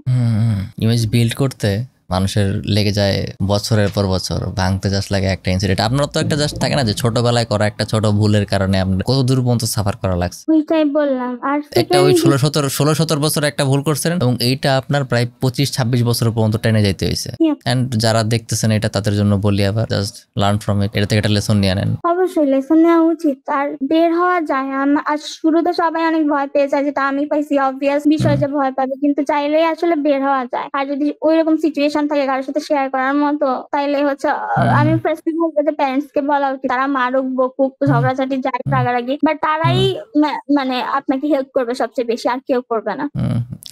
ইমেজ বিল্ড করতে মানুষের লেগে যায় বছরের পর বছর, ভাঙতে জাস্ট লাগে একটা ইনসিডেন্ট। আপনার তো একটা জাস্ট থাকে না যে ছোটবেলায় করা একটা ছোট ভুলের কারণে আপনার কত দূর পর্যন্ত সাফার করা লাগছে, ওইটাই বললাম। আর একটা ওই 16-17 বছর একটা ভুল করছিলেন, এবং এইটা আপনার প্রায় 25-26 বছর পর্যন্ত টেনে যাইতে হয়েছে। এন্ড যারা দেখতেছেন এটা তাদের জন্য বলি আবার জাস্ট লার্ন ফ্রম ইট, এটা থেকে একটা লেসন নিয়ে নেন। অবশ্যই লেসন নেওয়া উচিত, আর বের হওয়া যায়। আর শুরুতে সবাই অনেক ভয় পেয়ে যায়, যেটা আমি পাইছি অবভিয়াস বিষয় যে ভয় পাবে, কিন্তু চাইলেই আসলে বের হওয়া যায়। আর যদি ওইরকম সিচুয়েশন থাকে কারোর সাথে শেয়ার করার মতো, তাইলে হচ্ছে আমি ফার্স্টলি বলবো যে প্যারেন্টস কে বলা উচিত, তারা মারুক বকুক ঝগড়াঝাটি যাই রাগারাগি, বাট তারাই মানে আপনাকে হেল্প করবে সবচেয়ে বেশি, আর কেউ করবে না।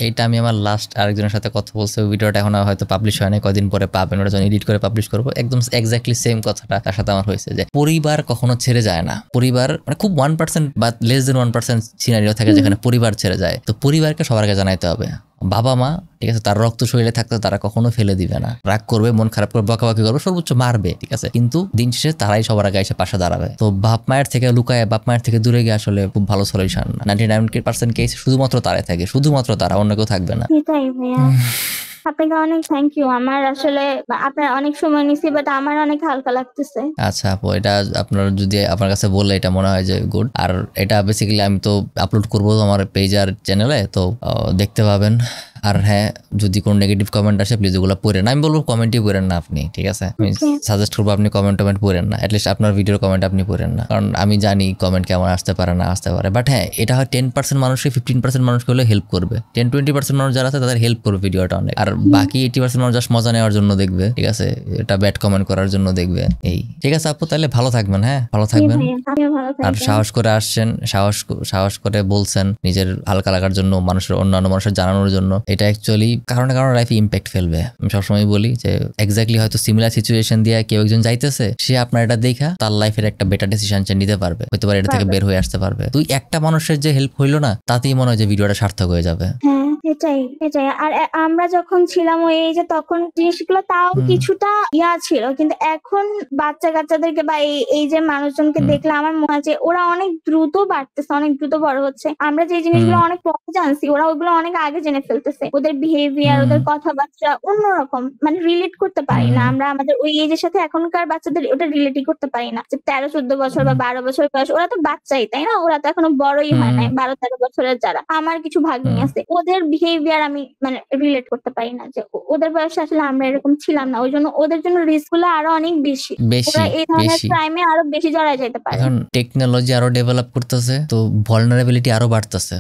এইটা আমি আমার লাস্ট আরেকজনের সাথে কথা বলছি, ভিডিওটা এখন হয়তো পাবলিশ হয় না, কদিন পরে পাবেন, ওটা যখন এডিট করে পাবলিশ করবো, একদম এক্স্যাক্টলি সেম কথাটা তার সাথে আমার হয়েছে, যে পরিবার কখনো ছেড়ে যায় না। পরিবার মানে খুব 1% বা লেস দেন 1% সিনারিও থাকে যেখানে পরিবার ছেড়ে যায়, তো পরিবারকে সবার আগে জানাইতে হবে, বাবা মা, ঠিক আছে, তার রক্ত শরীরে থাকতে তারা কখনো ফেলে দিবে না, রাগ করবে, মন খারাপ করবে, বকাবকি করবে, সর্বোচ্চ মারবে, ঠিক আছে, কিন্তু দিন শেষে তারাই সবার আগে এসে পাশে দাঁড়াবে। তো বাপ মায়ের থেকে লুকায়, বাপ মায়ের থেকে দূরে গিয়ে আসলে খুব ভালো সলিউশন না। 99% কেস শুধুমাত্র তারাই থাকে, শুধুমাত্র তারা, অন্য কেউ থাকবে না। সেটাই ভাইয়া, আপনাকে অনেক থ্যাংক ইউ। আমার আসলে আপনার অনেক সময় নিছি, বাট আমার অনেক হালকা লাগতেছে। আচ্ছা আপু, এটা আপনার যদি আপনার কাছে বললে এটা মনে হয় যে গুড। আর এটা বেসিক্যালি আমি তো আপলোড করবো আমার পেজ আর চ্যানেলে, তো দেখতে পাবেন। আর হ্যাঁ, যদি কোনো নেগেটিভ কমেন্ট আসে প্লিজ ওগুলো পড়েন, আমি বলবো কমেন্টই পড়েন না আপনি, ঠিক আছে, আমি সাজেস্ট করবো আপনি কমেন্ট পড়েন না, অ্যাটলিস্ট আপনার ভিডিওর কমেন্ট আপনি পড়েন না, কারণ আমি জানি কমেন্ট কেমন আসতে পারে না আসতে পারে। বাট হ্যাঁ, এটা হয় 10% মানুষকে, 15% মানুষকে হলে হেল্প করবে, 10-20% মানুষ যারা আছে তাদের হেল্প করবে ভিডিওটা অনেক। আর বাকি 80% মানুষ জাস্ট মজা নেওয়ার জন্য দেখবে, ঠিক আছে, এটা ব্যাড কমেন্ট করার জন্য দেখবে। এই ঠিক আছে আপু, তাহলে ভালো থাকবেন, হ্যাঁ ভালো থাকবেন। আর সাহস করে আসছেন, সাহস করে বলছেন নিজের হালকা লাগার জন্য, অন্যান্য মানুষের জানানোর জন্য। এটা অ্যাকচুয়ালি কারণে লাইফে ইম্প্যাক্ট ফেলবে। আমি সবসময় বলি যে এক্স্যাক্টলি হয়তো সিমিলার সিচুয়েশন দিয়ে কেউ একজন যাইতেছে, সে আপনার এটা দেখা তার লাইফের একটা বেটার ডিসিশন নিতে পারবে, হয়তো এটা থেকে বের হয়ে আসতে পারবে। তুই একটা মানুষের যে হেল্প হইলো না, তাতেই মনে হয় যে ভিডিওটা সার্থক হয়ে যাবে। এটাই। আর আমরা যখন ছিলাম ওই যে তখন জিনিসগুলো তাও কিছুটা ছিল, কিন্তু এখন বাচ্চা কাচ্চাদেরকে বা এই যে মানুষজনকে দেখলে আমার মনে হয় যে ওরা অনেক দ্রুত বাড়তেছে, অনেক দ্রুত বড় হচ্ছে। আমরা যে জিনিসগুলো অনেক পরে জানছি, ওরা ওগুলো অনেক আগে জেনে ফেলতেছে। ওদের বিহেভিয়ার, ওদের কথাবার্তা অন্যরকম, মানে রিলেট করতে পারি না আমরা আমাদের ওই এজের সাথে। এখনকার বাচ্চাদের ওটা রিলেটই করতে পারি না, যে 13-14 বছর বা 12 বছর বয়স, ওরা তো বাচ্চাই, তাই না? ওরা তো এখনো বড়ই হয় নাই, 12-13 বছরের যারা। আমার কিছু ভাগ্নি আছে, ওদের বিহেভিয়ার আমি মানে রিলেট করতে পারি না, যে ওদের বয়সে আসলে আমরা এরকম ছিলাম না, ওই জন্য ওদের জন্য রিস্ক গুলো আরো অনেক বেশি, ওরা এই ধরনের ক্রাইমে আরো বেশি জড়ায় যেতে পারে। এখন টেকনোলজি আরো ডেভেলপ করতেছে, তো ভলনারেবিলিটি আরো বাড়তেছে,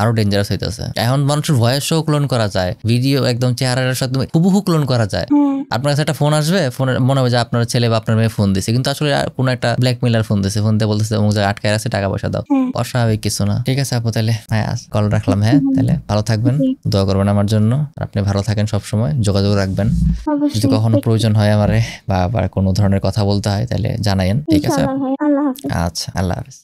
আরো ডেঞ্জারাস হইতেছে। এখন মানুষের ভয়েসও ক্লোন করা যায়, ভিডিও একদম চেহারার সাথে হুবহু ক্লোন করা যায়। আপনার কাছে একটা ফোন আসবে, ফোনে মনে হবে যে আপনার ছেলে বা আপনার মেয়ে ফোন দিছে, কিন্তু আসলে কোনো একটা ব্ল্যাকমেইলার ফোন দিছে, ফোন দিয়ে বলতেছে অমুক জায়গায় আটকায় আছে, টাকা পয়সা দাও। অস্বাভাবিক কিছু না। ঠিক আছে আপু, তাহলে হ্যাঁ কল রাখলাম। হ্যাঁ তাহলে ভালো থাকবেন, দোয়া করবেন আমার জন্য, আপনি ভালো থাকেন, সবসময় যোগাযোগ রাখবেন। যদি কখনো প্রয়োজন হয় আমারে বা কোনো ধরনের কথা বলতে হয় তাহলে জানাইন, ঠিক আছে? আল্লাহ হাফেজ। আচ্ছা, আল্লাহ হাফেজ।